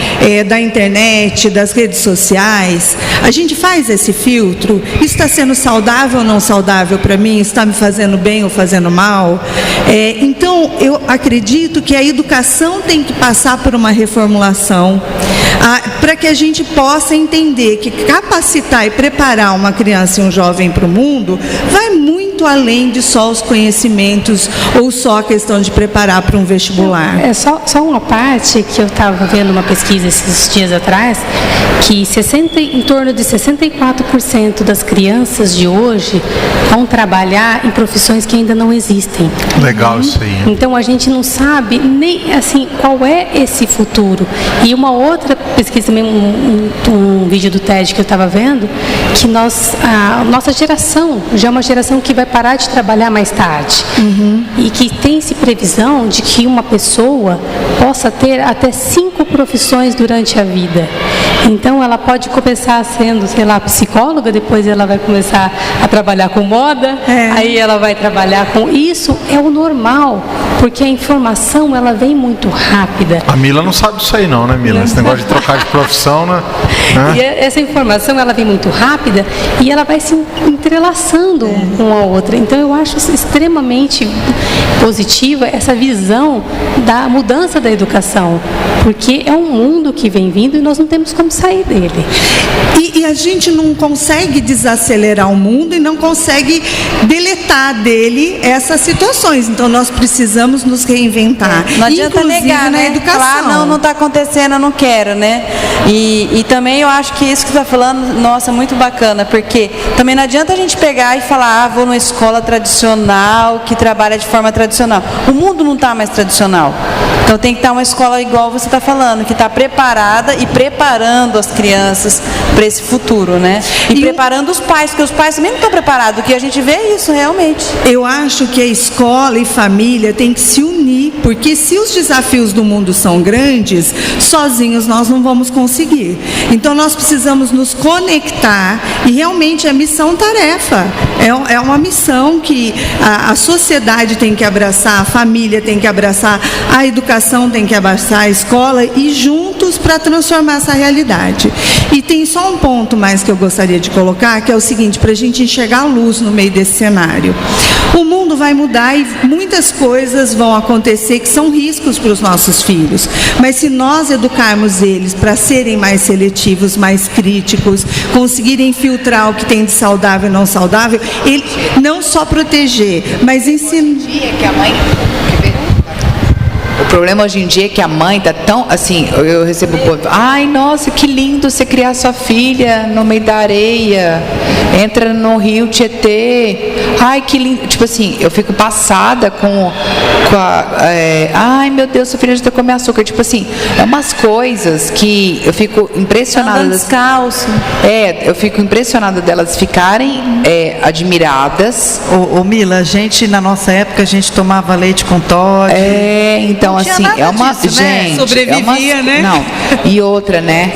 da internet, das redes sociais, a gente faz esse filtro. Isso está sendo saudável ou não saudável para mim? Está me fazendo bem ou fazendo mal? Então, eu acredito que a educação tem que passar por uma reformulação para que a gente possa entender que capacitar e preparar uma criança e um jovem para o mundo vai muito além de só os conhecimentos ou só a questão de preparar para um vestibular. É só uma parte que eu estava vendo uma pesquisa esses dias atrás, que em torno de 64% das crianças de hoje vão trabalhar em profissões que ainda não existem. Legal isso aí. Então a gente não sabe nem assim qual é esse futuro. E uma outra pesquisa também, um vídeo do TED que eu estava vendo, que a nossa geração já é uma geração que vai parar de trabalhar mais tarde. E que tem-se previsão de que uma pessoa possa ter até 5 profissões durante a vida. Então ela pode começar sendo, sei lá, psicóloga, depois ela vai começar a trabalhar com moda, aí ela vai trabalhar com... Isso é o normal, porque a informação ela vem muito rápida. A Mila não sabe disso aí não, né, Mila? Esse negócio de trocar de profissão, né? E essa informação ela vem muito rápida e ela vai se entrelaçando uma a outra. Então eu acho extremamente positiva essa visão da mudança da educação, porque é um mundo que vem vindo e nós não temos como sair dele. E a gente não consegue desacelerar o mundo e não consegue deletar dele essas situações. Então nós precisamos nos reinventar. Não adianta inclusive negar, na né? educação. Falar, não está acontecendo, eu não quero, né? E também eu acho que isso que você está falando, nossa, muito bacana, porque também não adianta a gente pegar e falar, vou numa escola tradicional, que trabalha de forma tradicional. O mundo não está mais tradicional. Então tem que estar uma escola igual você está falando, que está preparada e preparando as crianças para esse futuro, né? E preparando os pais, porque os pais também não estão preparados, que a gente vê isso realmente. Eu acho que a escola e família têm que se unir, porque se os desafios do mundo são grandes, sozinhos nós não vamos conseguir. Então nós precisamos nos conectar e realmente é missão-tarefa. É uma missão que a sociedade tem que abraçar, a família tem que abraçar, a educação tem que abraçar, a escola e juntos para transformar essa realidade. E tem só um ponto mais que eu gostaria de colocar, que é o seguinte, para a gente enxergar a luz no meio desse cenário. O mundo vai mudar e muitas coisas vão acontecer que são riscos para os nossos filhos. Mas se nós educarmos eles para serem mais seletivos, mais críticos, conseguirem filtrar o que tem de saudável e não saudável, ele não só proteger, mas ensinar. O problema hoje em dia é que a mãe está tão, assim, eu recebo o povo, ai, nossa, que lindo você criar sua filha no meio da areia, entra no rio Tietê, ai, que lindo, tipo assim, eu fico passada com ai, meu Deus, sua filha já está comendo açúcar, tipo assim, é umas coisas que eu fico impressionada. Andando descalço. Eu fico impressionada delas ficarem admiradas. Ô Mila, a gente, na nossa época, a gente tomava leite com Toddy. Então, não tinha assim, nada é uma disso, né? gente, Sobrevivia, né? Não. E outra, né?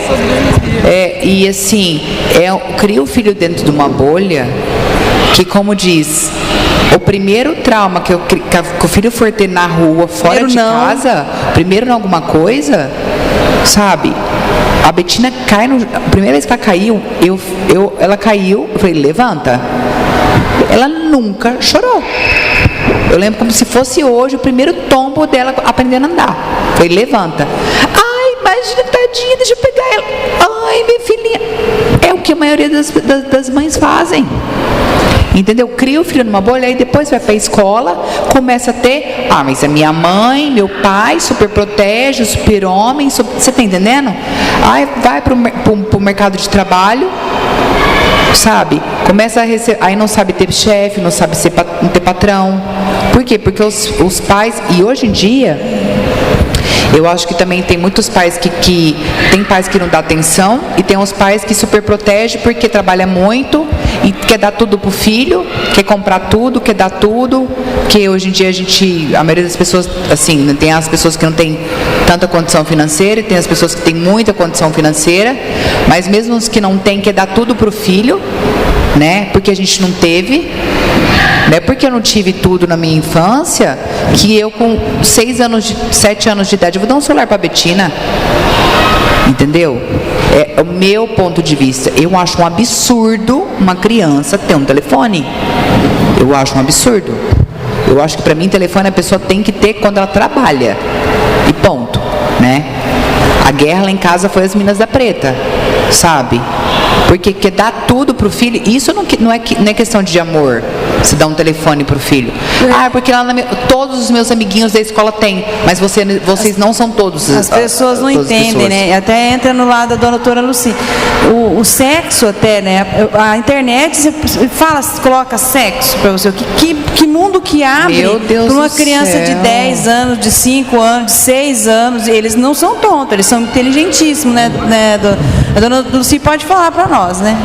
E assim, cria o filho dentro de uma bolha que, como diz, o primeiro trauma que o filho for ter na rua, fora de casa, primeiro em alguma coisa, sabe? A Betina cai a primeira vez que ela caiu, ela caiu, eu falei, levanta. Ela nunca chorou. Eu lembro como se fosse hoje o primeiro tombo dela aprendendo a andar. Falei, levanta. Ai, imagina, tadinha, deixa eu pegar ela. Ai, minha filhinha. É o que a maioria das mães fazem. Entendeu? Cria o filho numa bolha, aí depois vai para a escola, começa a ter, mas a minha mãe, meu pai, super protege, super homem, você está entendendo? Aí vai para o mercado de trabalho, sabe? Começa a receber, aí não sabe ter chefe, não sabe ter patrão. Por quê? Porque os pais, e hoje em dia, eu acho que também tem muitos pais que tem pais que não dão atenção e tem uns pais que super protegem porque trabalha muito e quer dar tudo pro filho, quer comprar tudo, quer dar tudo, que hoje em dia a maioria das pessoas, assim, tem as pessoas que não têm tanta condição financeira e tem as pessoas que têm muita condição financeira, mas mesmo os que não têm, quer dar tudo pro filho, né? Porque a gente não teve, não é porque eu não tive tudo na minha infância que eu com 7 anos de idade eu vou dar um celular para a Betina. Entendeu? É o meu ponto de vista. Eu acho um absurdo uma criança ter um telefone. Eu acho um absurdo. Eu acho que para mim telefone a pessoa tem que ter quando ela trabalha. E ponto, né? A guerra lá em casa foi as Minas da Preta, sabe? Porque quer dar tudo pro filho. Isso não é questão de amor. Se dá um telefone pro filho. Ah, porque lá todos os meus amiguinhos da escola têm, mas vocês não são todos. As pessoas não entendem, né? Até entra no lado da doutora Luci. O sexo até, né? A internet, você fala, coloca sexo para você. Que mundo que abre para uma criança de 10 anos, de 5 anos, de 6 anos. Eles não são tontos, eles são inteligentíssimos, né? A dona Luci pode falar para nós, né?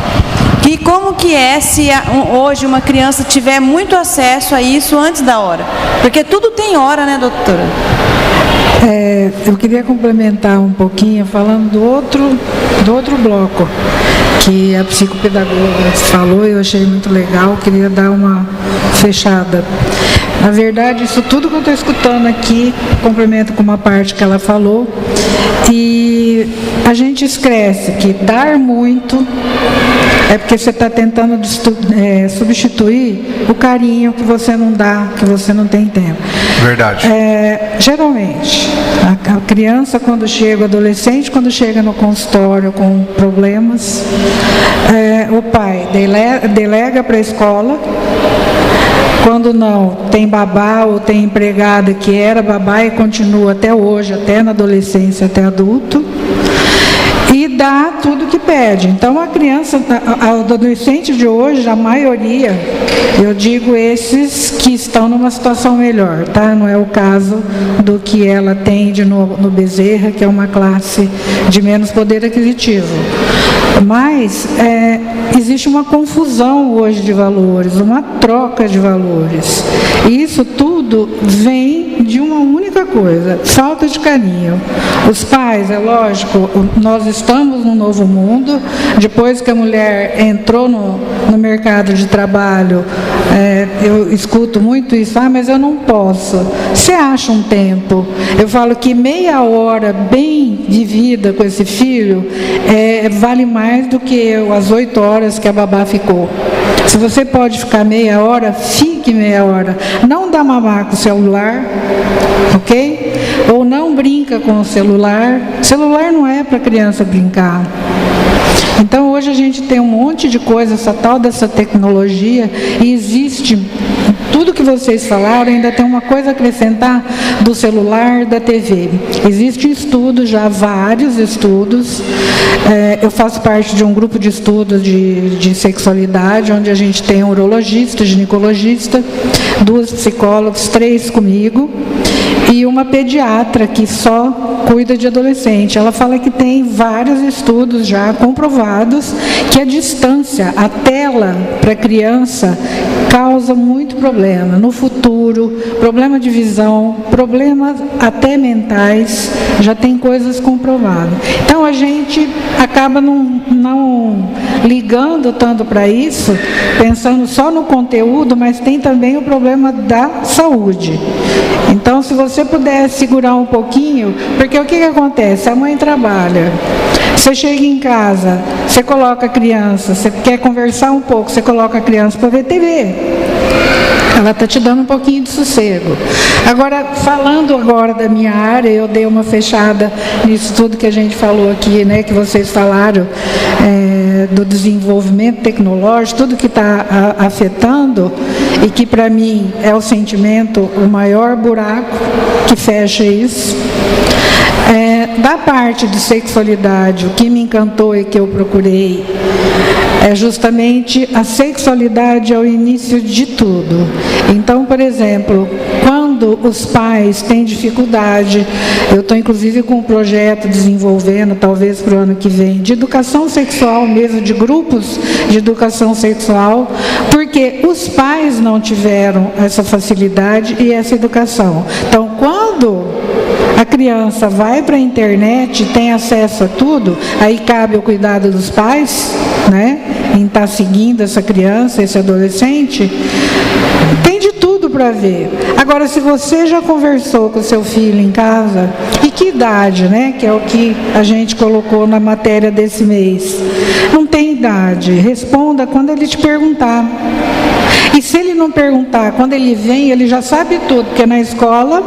E como que é se hoje uma criança tiver muito acesso a isso antes da hora? Porque tudo tem hora, né, doutora? Eu queria complementar um pouquinho falando do outro bloco que a psicopedagoga falou, eu achei muito legal, queria dar uma fechada. Na verdade, isso tudo que eu estou escutando aqui, complemento com uma parte que ela falou, e a gente esquece que dar muito é porque você está tentando substituir o carinho que você não dá, que você não tem tempo. Verdade. Geralmente, a criança quando chega, o adolescente quando chega no consultório com problemas, o pai delega para a escola. Quando não, tem babá ou tem empregada que era babá e continua até hoje, até na adolescência, até adulto, e dá tudo que pede. Então a criança, a adolescente de hoje, a maioria, eu digo esses que estão numa situação melhor, tá? Não é o caso do que ela atende no Bezerra, que é uma classe de menos poder aquisitivo. Mas existe uma confusão hoje de valores, uma troca de valores. E isso tudo vem de uma única coisa, falta de carinho. Os pais, é lógico, nós estamos num novo mundo, depois que a mulher entrou no mercado de trabalho, eu escuto muito isso, mas eu não posso. Você acha um tempo? Eu falo que meia hora bem vivida com esse filho vale mais do que as 8 horas que a babá ficou. Se você pode ficar meia hora, fique meia hora. Não dá mamar com o celular, ok? Ou não brinca com o celular. Celular não é para criança brincar. Então hoje a gente tem um monte de coisa, essa tal dessa tecnologia, e existe tudo que vocês falaram, ainda tem uma coisa a acrescentar do celular, da TV. Existem estudos, já vários estudos. Eu faço parte de um grupo de estudos de sexualidade, onde a gente tem um urologista, ginecologista, 2 psicólogos, 3 comigo, e uma pediatra que só cuida de adolescente. Ela fala que tem vários estudos já comprovados que a distância, a tela para criança causa muito problema no futuro, problema de visão, problemas até mentais, já tem coisas comprovadas. Então a gente acaba não ligando tanto para isso, pensando só no conteúdo, mas tem também o problema da saúde. Então se você puder segurar um pouquinho, porque o que acontece? A mãe trabalha, você chega em casa, você coloca a criança, você quer conversar um pouco, você coloca a criança para ver TV. Ela está te dando um pouquinho de sossego. Agora, falando agora da minha área, eu dei uma fechada nisso tudo que a gente falou aqui, né, que vocês falaram, do desenvolvimento tecnológico, tudo que está afetando, e que para mim é o sentimento, o maior buraco que fecha isso. Da parte de sexualidade, o que me encantou e que eu procurei é justamente a sexualidade ao início de tudo. Então, por exemplo, quando os pais têm dificuldade, eu estou inclusive com um projeto desenvolvendo, talvez para o ano que vem, de educação sexual mesmo, de grupos de educação sexual, porque os pais não tiveram essa facilidade e essa educação. Então, quando A criança vai para a internet, tem acesso a tudo, aí cabe ao cuidado dos pais, né? Em estar seguindo essa criança, esse adolescente. Tem de tudo para ver. Agora, se você já conversou com o seu filho em casa, e que idade, né? Que é o que a gente colocou na matéria desse mês. Não tem idade. Responda quando ele te perguntar. E se ele não perguntar, quando ele vem, ele já sabe tudo, porque na escola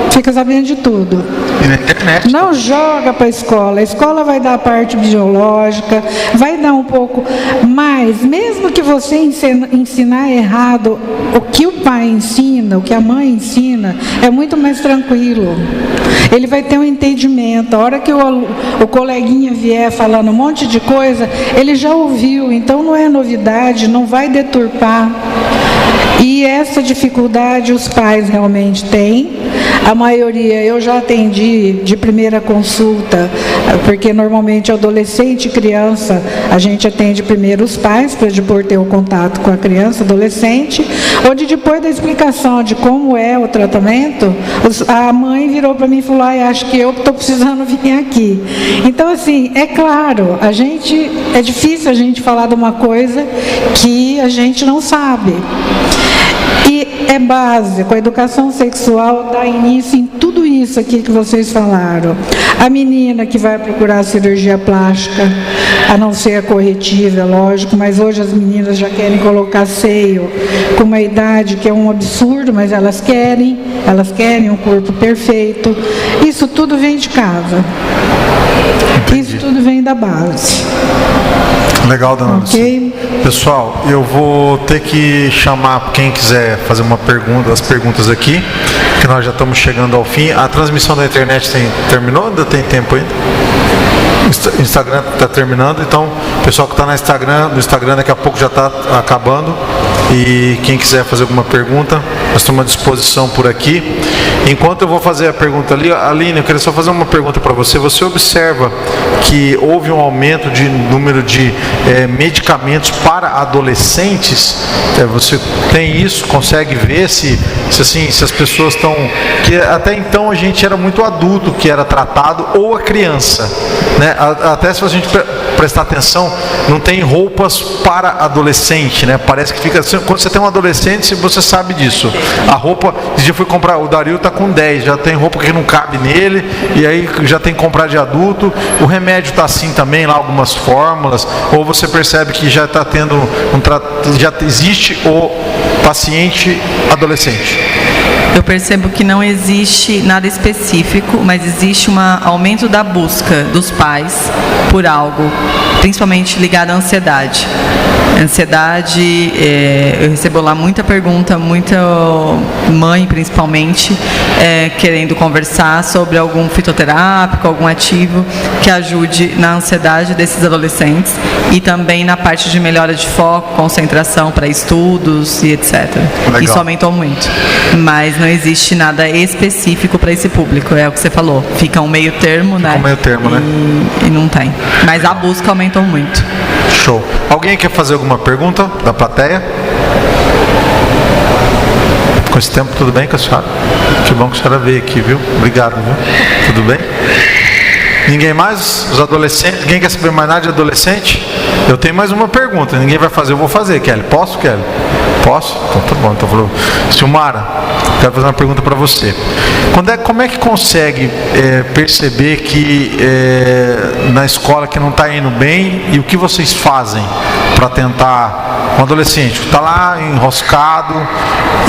fica sabendo de tudo. E na internet. Não joga para a escola vai dar a parte biológica, vai dar um pouco, mas mesmo que você ensinar errado, o que o pai ensina, o que a mãe ensina, é muito mais tranquilo. Ele vai ter um entendimento. A hora que o coleguinha vier falando um monte de coisa, ele já ouviu, então não é novidade, não vai deturpar. E essa dificuldade os pais realmente têm. A maioria eu já atendi de primeira consulta, porque normalmente adolescente e criança a gente atende primeiro os pais, para depois ter o contato com a criança, adolescente, onde depois da explicação de como é o tratamento, a mãe virou para mim e falou: acho que eu estou precisando vir aqui. Então, assim, é claro, é difícil a gente falar de uma coisa que a gente não sabe. E é básico, a educação sexual dá início em tudo isso aqui que vocês falaram. A menina que vai procurar cirurgia plástica, a não ser a corretiva, é lógico, mas hoje as meninas já querem colocar seio com uma idade que é um absurdo, mas elas querem um corpo perfeito. Isso tudo vem de casa. Isso tudo vem da base. Legal, dona Lucia. Pessoal, eu vou ter que chamar quem quiser fazer uma pergunta, as perguntas aqui, que nós já estamos chegando ao fim. A transmissão da internet terminou? Ainda tem tempo ainda? O Instagram está terminando, então o pessoal que está no Instagram daqui a pouco já está acabando. E quem quiser fazer alguma pergunta, nós estamos à disposição por aqui. Enquanto eu vou fazer a pergunta ali, Aline, eu queria só fazer uma pergunta para você. Você observa que houve um aumento de número de medicamentos para adolescentes? Você tem isso? Consegue ver se as pessoas estão... Que até então a gente era muito adulto que era tratado, ou a criança, né? Até se a gente prestar atenção, não tem roupas para adolescente, né? Parece que fica assim, quando você tem um adolescente, você sabe disso. A roupa, esse dia eu fui comprar, o Dario está com 10, já tem roupa que não cabe nele, e aí já tem que comprar de adulto. O remédio está assim também, lá algumas fórmulas, ou você percebe que já está tendo já existe o paciente adolescente? Eu percebo que não existe nada específico, mas existe um aumento da busca dos pais por algo, principalmente ligado à ansiedade. Ansiedade, eu recebo lá muita pergunta, muita mãe principalmente, querendo conversar sobre algum fitoterápico, algum ativo que ajude na ansiedade desses adolescentes e também na parte de melhora de foco, concentração para estudos e etc. Legal. Isso aumentou muito, mas não existe nada específico para esse público, é o que você falou, fica um meio termo, né? Um meio termo, né? E não tem, mas a busca aumentou muito. Show. Alguém quer fazer alguma pergunta da plateia? Com esse tempo, tudo bem com a senhora? Que bom que a senhora veio aqui, viu? Obrigado, viu? Tudo bem? Ninguém mais? Os adolescentes? Ninguém quer saber mais nada de adolescente? Eu tenho mais uma pergunta. Ninguém vai fazer, eu vou fazer, Kelly. Posso, Kelly? Posso? Então tá bom. Então falou. Silmara, quero fazer uma pergunta para você. Como é que consegue perceber que na escola que não está indo bem, e o que vocês fazem para tentar... Um adolescente que está lá enroscado,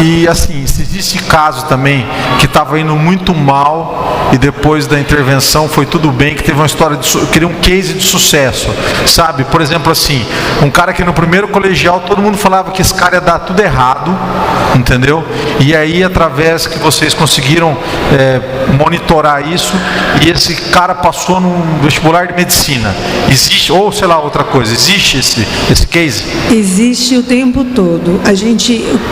e assim, se existe caso também que estava indo muito mal e depois da intervenção foi tudo bem, que teve uma história queria um case de sucesso, sabe? Por exemplo, assim, um cara que no primeiro colegial todo mundo falava que esse cara ia dar tudo errado, entendeu? E aí, através que vocês conseguiram monitorar isso, e esse cara passou num vestibular de medicina. Existe, ou sei lá, outra coisa, existe esse case? Existe o tempo todo.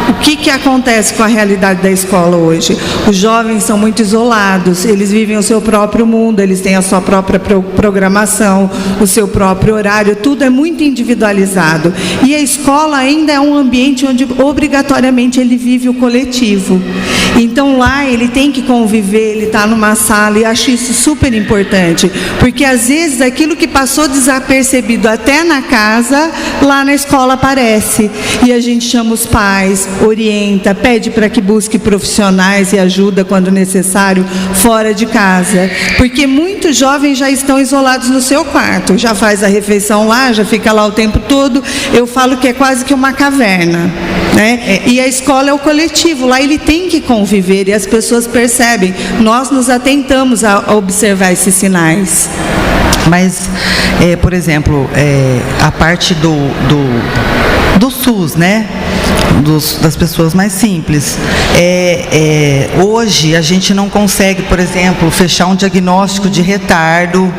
O que acontece com a realidade da escola hoje? Os jovens são muito isolados, eles vivem o seu próprio mundo, eles têm a sua própria programação, o seu próprio horário, tudo é muito individualizado. E a escola ainda é um ambiente onde obrigatoriamente ele vive o coletivo. Então lá ele tem que conviver, ele estar numa sala, e acho isso super importante, porque às vezes aquilo que passou desapercebido até na casa, lá na escola aparece, e a gente chama os pais, orienta, pede para que busque profissionais e ajuda quando necessário fora de casa, porque muitos jovens já estão isolados no seu quarto, já faz a refeição lá, já fica lá o tempo todo. Eu falo que é quase que uma caverna, né? E a escola é o coletivo, lá ele tem que conviver, e as pessoas percebem. Nós nos atentamos a observar esses sinais. Mas, por exemplo, a parte do SUS, né? Das pessoas mais simples. Hoje a gente não consegue, por exemplo, fechar um diagnóstico de retardo,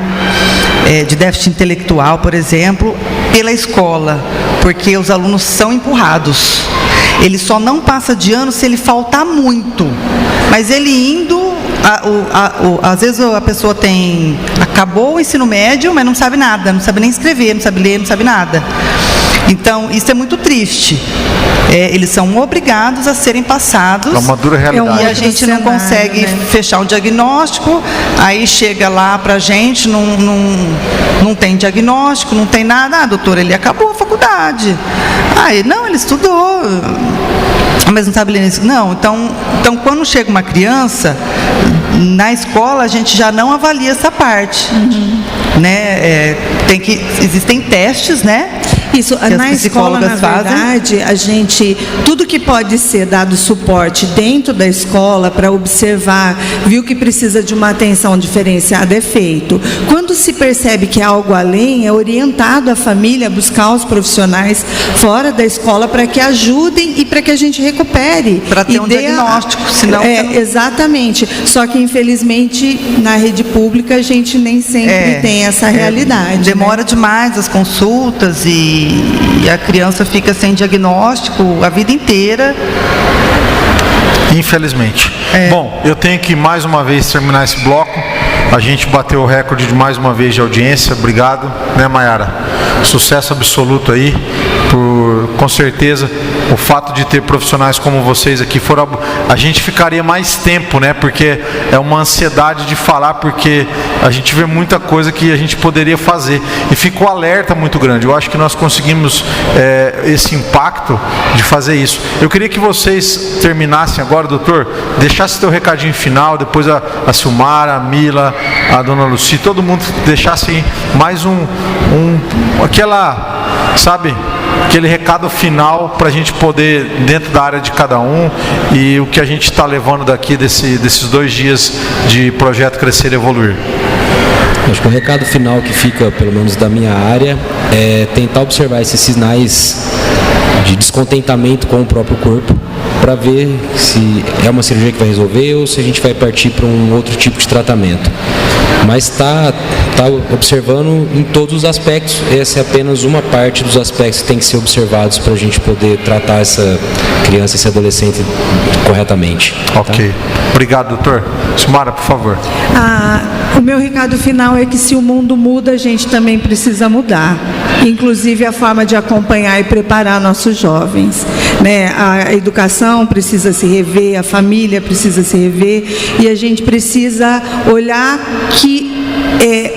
de déficit intelectual, por exemplo, pela escola, porque os alunos são empurrados. Ele só não passa de ano se ele faltar muito, mas ele indo, às vezes a pessoa acabou o ensino médio, mas não sabe nada, não sabe nem escrever, não sabe ler, não sabe nada. Então, isso é muito triste. Eles são obrigados a serem passados. É uma dura realidade. E a gente não consegue fechar o diagnóstico, aí chega lá pra gente, não tem diagnóstico, não tem nada. Doutor, ele acabou a faculdade. Não, ele estudou, mas não sabe ler isso. Não, então quando chega uma criança, na escola a gente já não avalia essa parte. Né? Existem testes, né? Isso, na escola, na verdade, a gente, tudo que pode ser dado suporte dentro da escola para observar, viu que precisa de uma atenção diferenciada, é feito. Quando se percebe que é algo além, é orientado a família a buscar os profissionais fora da escola para que ajudem e para que a gente recupere. Para ter um diagnóstico, senão... Exatamente. Só que, infelizmente, na rede pública, a gente nem sempre tem essa realidade. Demora demais as consultas e a criança fica sem diagnóstico a vida inteira. Infelizmente. Bom, eu tenho que mais uma vez terminar esse bloco. A gente bateu o recorde de mais uma vez de audiência. Obrigado, né, Mayara? Sucesso absoluto aí. Com certeza, o fato de ter profissionais como vocês aqui, a gente ficaria mais tempo, né? Porque é uma ansiedade de falar, porque a gente vê muita coisa que a gente poderia fazer. E ficou alerta muito grande. Eu acho que nós conseguimos esse impacto de fazer isso. Eu queria que vocês terminassem agora, doutor, deixasse teu recadinho final, depois a Silmara, a Mila, a dona Lucy, todo mundo deixasse mais aquele recado final para a gente poder, dentro da área de cada um, e o que a gente está levando daqui desses 2 dias de projeto Crescer e Evoluir. Acho que o recado final que fica, pelo menos da minha área, é tentar observar esses sinais de descontentamento com o próprio corpo, para ver se é uma cirurgia que vai resolver ou se a gente vai partir para um outro tipo de tratamento. Mas está observando em todos os aspectos. Essa é apenas uma parte dos aspectos que tem que ser observados para a gente poder tratar essa criança, esse adolescente corretamente. Ok. Tá? Obrigado, doutor. Silmara, por favor. O meu recado final é que se o mundo muda, a gente também precisa mudar. Inclusive a forma de acompanhar e preparar nossos jovens. Né? A educação precisa se rever, a família precisa se rever, e a gente precisa olhar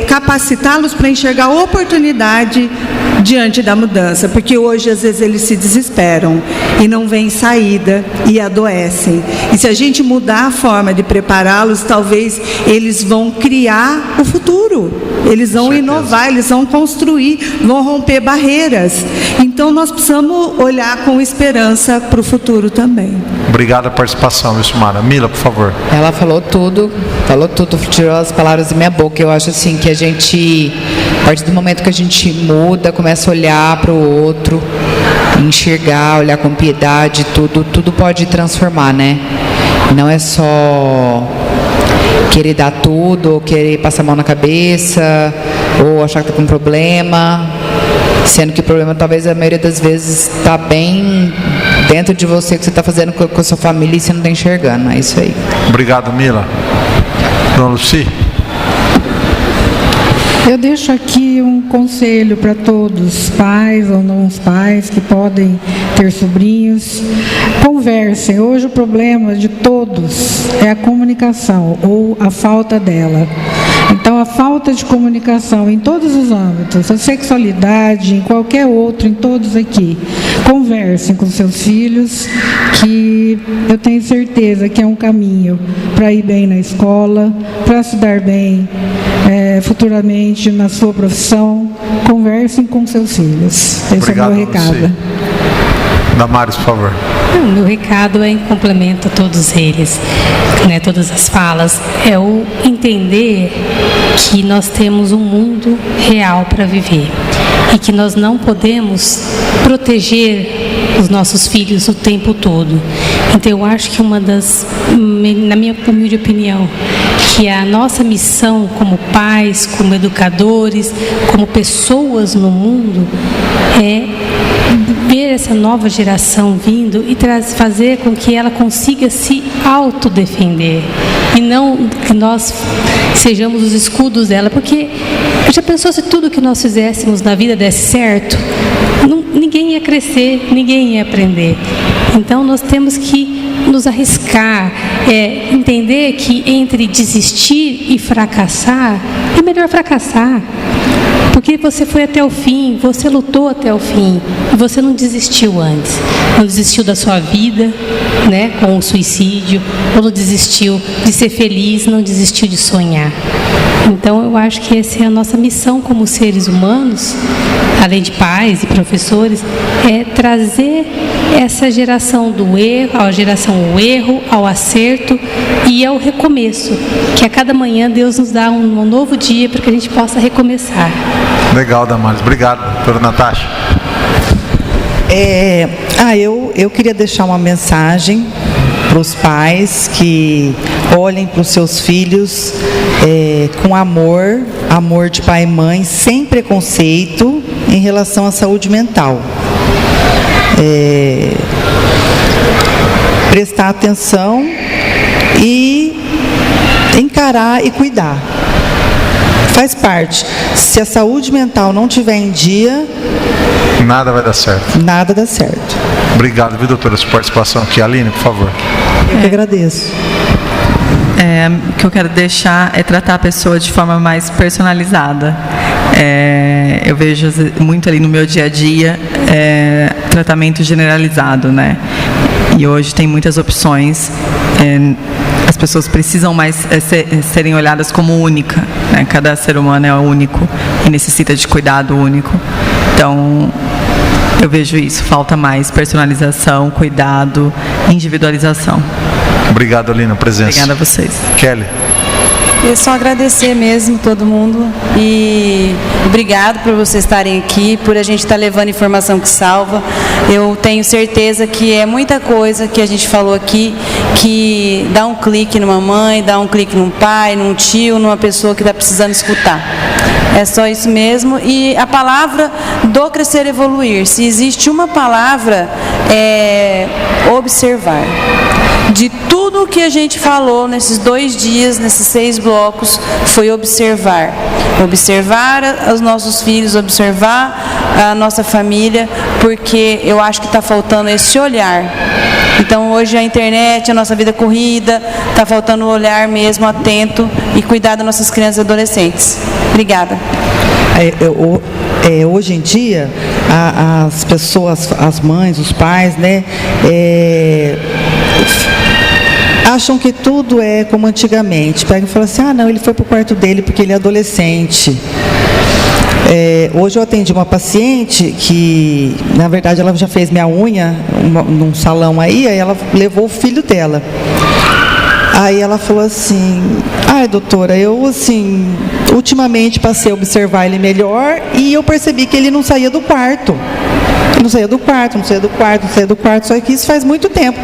capacitá-los para enxergar a oportunidade diante da mudança, porque hoje às vezes eles se desesperam e não vem saída e adoecem. E se a gente mudar a forma de prepará-los, talvez eles vão criar o futuro, eles vão inovar, eles vão construir, vão romper barreiras. Então nós precisamos olhar com esperança para o futuro também. Obrigado a participação, Silmara. Mila, por favor. Ela falou tudo, tirou as palavras da minha boca. Eu acho assim que a gente, a partir do momento que a gente muda, começa a olhar para o outro, enxergar, olhar com piedade, tudo pode transformar, né? Não é só querer dar tudo, ou querer passar a mão na cabeça, ou achar que está com um problema, sendo que o problema talvez a maioria das vezes está bem dentro de você, que você está fazendo com a sua família e você não está enxergando. É isso aí. Obrigado, Mila. Dona Lucy. Eu deixo aqui um conselho para todos, pais ou não os pais que podem ter sobrinhos. Conversem. Hoje o problema de todos é a comunicação ou a falta dela. Então, a falta de comunicação em todos os âmbitos, a sexualidade, em qualquer outro, em todos aqui. Conversem com seus filhos, que eu tenho certeza que é um caminho para ir bem na escola, para se dar bem futuramente na sua profissão. Conversem com seus filhos. Esse Obrigado, é o meu recado. Damares, por favor. O meu recado é em complemento a todos eles, né, todas as falas, é o entender que nós temos um mundo real para viver e que nós não podemos proteger os nossos filhos o tempo todo. Então eu acho que na minha humilde opinião, que a nossa missão como pais, como educadores, como pessoas no mundo é ver essa nova geração vindo e fazer com que ela consiga se autodefender e não que nós sejamos os escudos dela, porque já pensou se tudo que nós fizéssemos na vida desse certo? Ninguém ia crescer, ninguém ia aprender. Então nós temos que nos arriscar, entender que entre desistir e fracassar, é melhor fracassar. Porque você foi até o fim, você lutou até o fim, e você não desistiu antes. Não desistiu da sua vida, né, com o suicídio, ou não desistiu de ser feliz, não desistiu de sonhar. Então, eu acho que essa é a nossa missão como seres humanos, além de pais e professores, é trazer essa geração do erro, ao erro, ao acerto e ao recomeço. Que a cada manhã Deus nos dá um novo dia para que a gente possa recomeçar. Legal, Damares. Obrigado, doutora Natasha. Eu queria deixar uma mensagem para os pais que olhem para os seus filhos com amor de pai e mãe, sem preconceito em relação à saúde mental. Prestar atenção e encarar e cuidar. Faz parte. Se a saúde mental não estiver em dia, nada vai dar certo. Nada dá certo. Obrigado, viu, doutora, sua participação aqui. Aline, por favor. Eu que agradeço. O que eu quero deixar é tratar a pessoa de forma mais personalizada. Eu vejo muito ali no meu dia a dia tratamento generalizado, né? E hoje tem muitas opções. As pessoas precisam mais serem olhadas como única, né? Cada ser humano é único e necessita de cuidado único. Então, eu vejo isso, falta mais personalização, cuidado, individualização. Obrigado, Aline, a presença. Obrigada a vocês. Kelly. Eu só agradecer mesmo todo mundo e obrigado por vocês estarem aqui, por a gente estar levando informação que salva. Eu tenho certeza que é muita coisa que a gente falou aqui que dá um clique numa mãe, dá um clique num pai, num tio, numa pessoa que está precisando escutar. É só isso mesmo. E a palavra do crescer e evoluir, se existe uma palavra, é observar. De tudo o que a gente falou nesses 2 dias, nesses 6 blocos, foi observar. Observar os nossos filhos, observar a nossa família, porque eu acho que está faltando esse olhar. Então, hoje a internet, a nossa vida corrida, está faltando o olhar mesmo atento e cuidar das nossas crianças e adolescentes. Obrigada. Hoje em dia, as pessoas, as mães, os pais, né, acham que tudo é como antigamente. Pega e fala assim, não, ele foi para o quarto dele porque ele é adolescente. Hoje eu atendi uma paciente que, na verdade, ela já fez minha unha num salão aí ela levou o filho dela. Aí ela falou assim, doutora, eu assim, ultimamente passei a observar ele melhor e eu percebi que ele não saía do quarto. Não saía do quarto, só que isso faz muito tempo.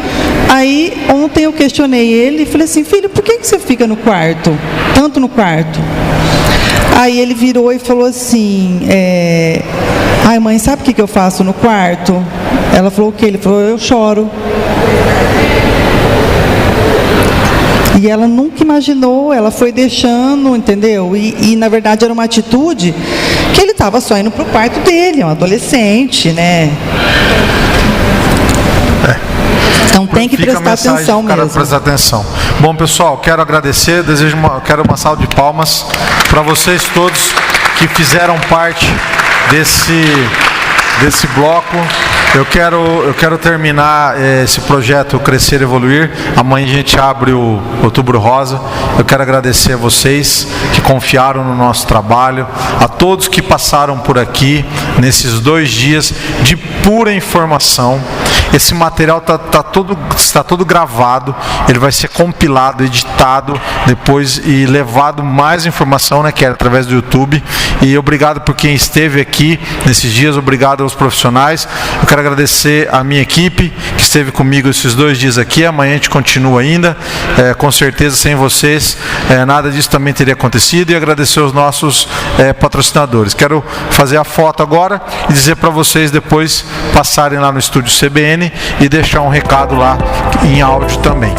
Aí, ontem eu questionei ele e falei assim, filho, por que você fica no quarto? Tanto no quarto? Aí ele virou e falou assim, mãe, sabe o que eu faço no quarto? Ela falou o quê? Ele falou, eu choro. E ela nunca imaginou, ela foi deixando, entendeu? E na verdade era uma atitude que ele estava só indo para o quarto dele, é um adolescente, né? Então tem que prestar atenção mesmo. Prestar atenção. Bom, pessoal, quero agradecer, quero uma salva de palmas para vocês todos que fizeram parte desse bloco. Eu quero terminar esse projeto Crescer e Evoluir. Amanhã a gente abre o Outubro Rosa. Eu quero agradecer a vocês que confiaram no nosso trabalho, a todos que passaram por aqui nesses 2 dias de pura informação. Esse material está todo gravado, ele vai ser compilado, editado depois e levado mais informação, né, que é através do YouTube. E obrigado por quem esteve aqui nesses dias, obrigado aos profissionais. Eu quero agradecer a minha equipe que esteve comigo esses 2 dias aqui. Amanhã a gente continua ainda, com certeza sem vocês nada disso também teria acontecido. E agradecer aos nossos patrocinadores. Quero fazer a foto agora e dizer para vocês depois passarem lá no estúdio CBN e deixar um recado lá em áudio também.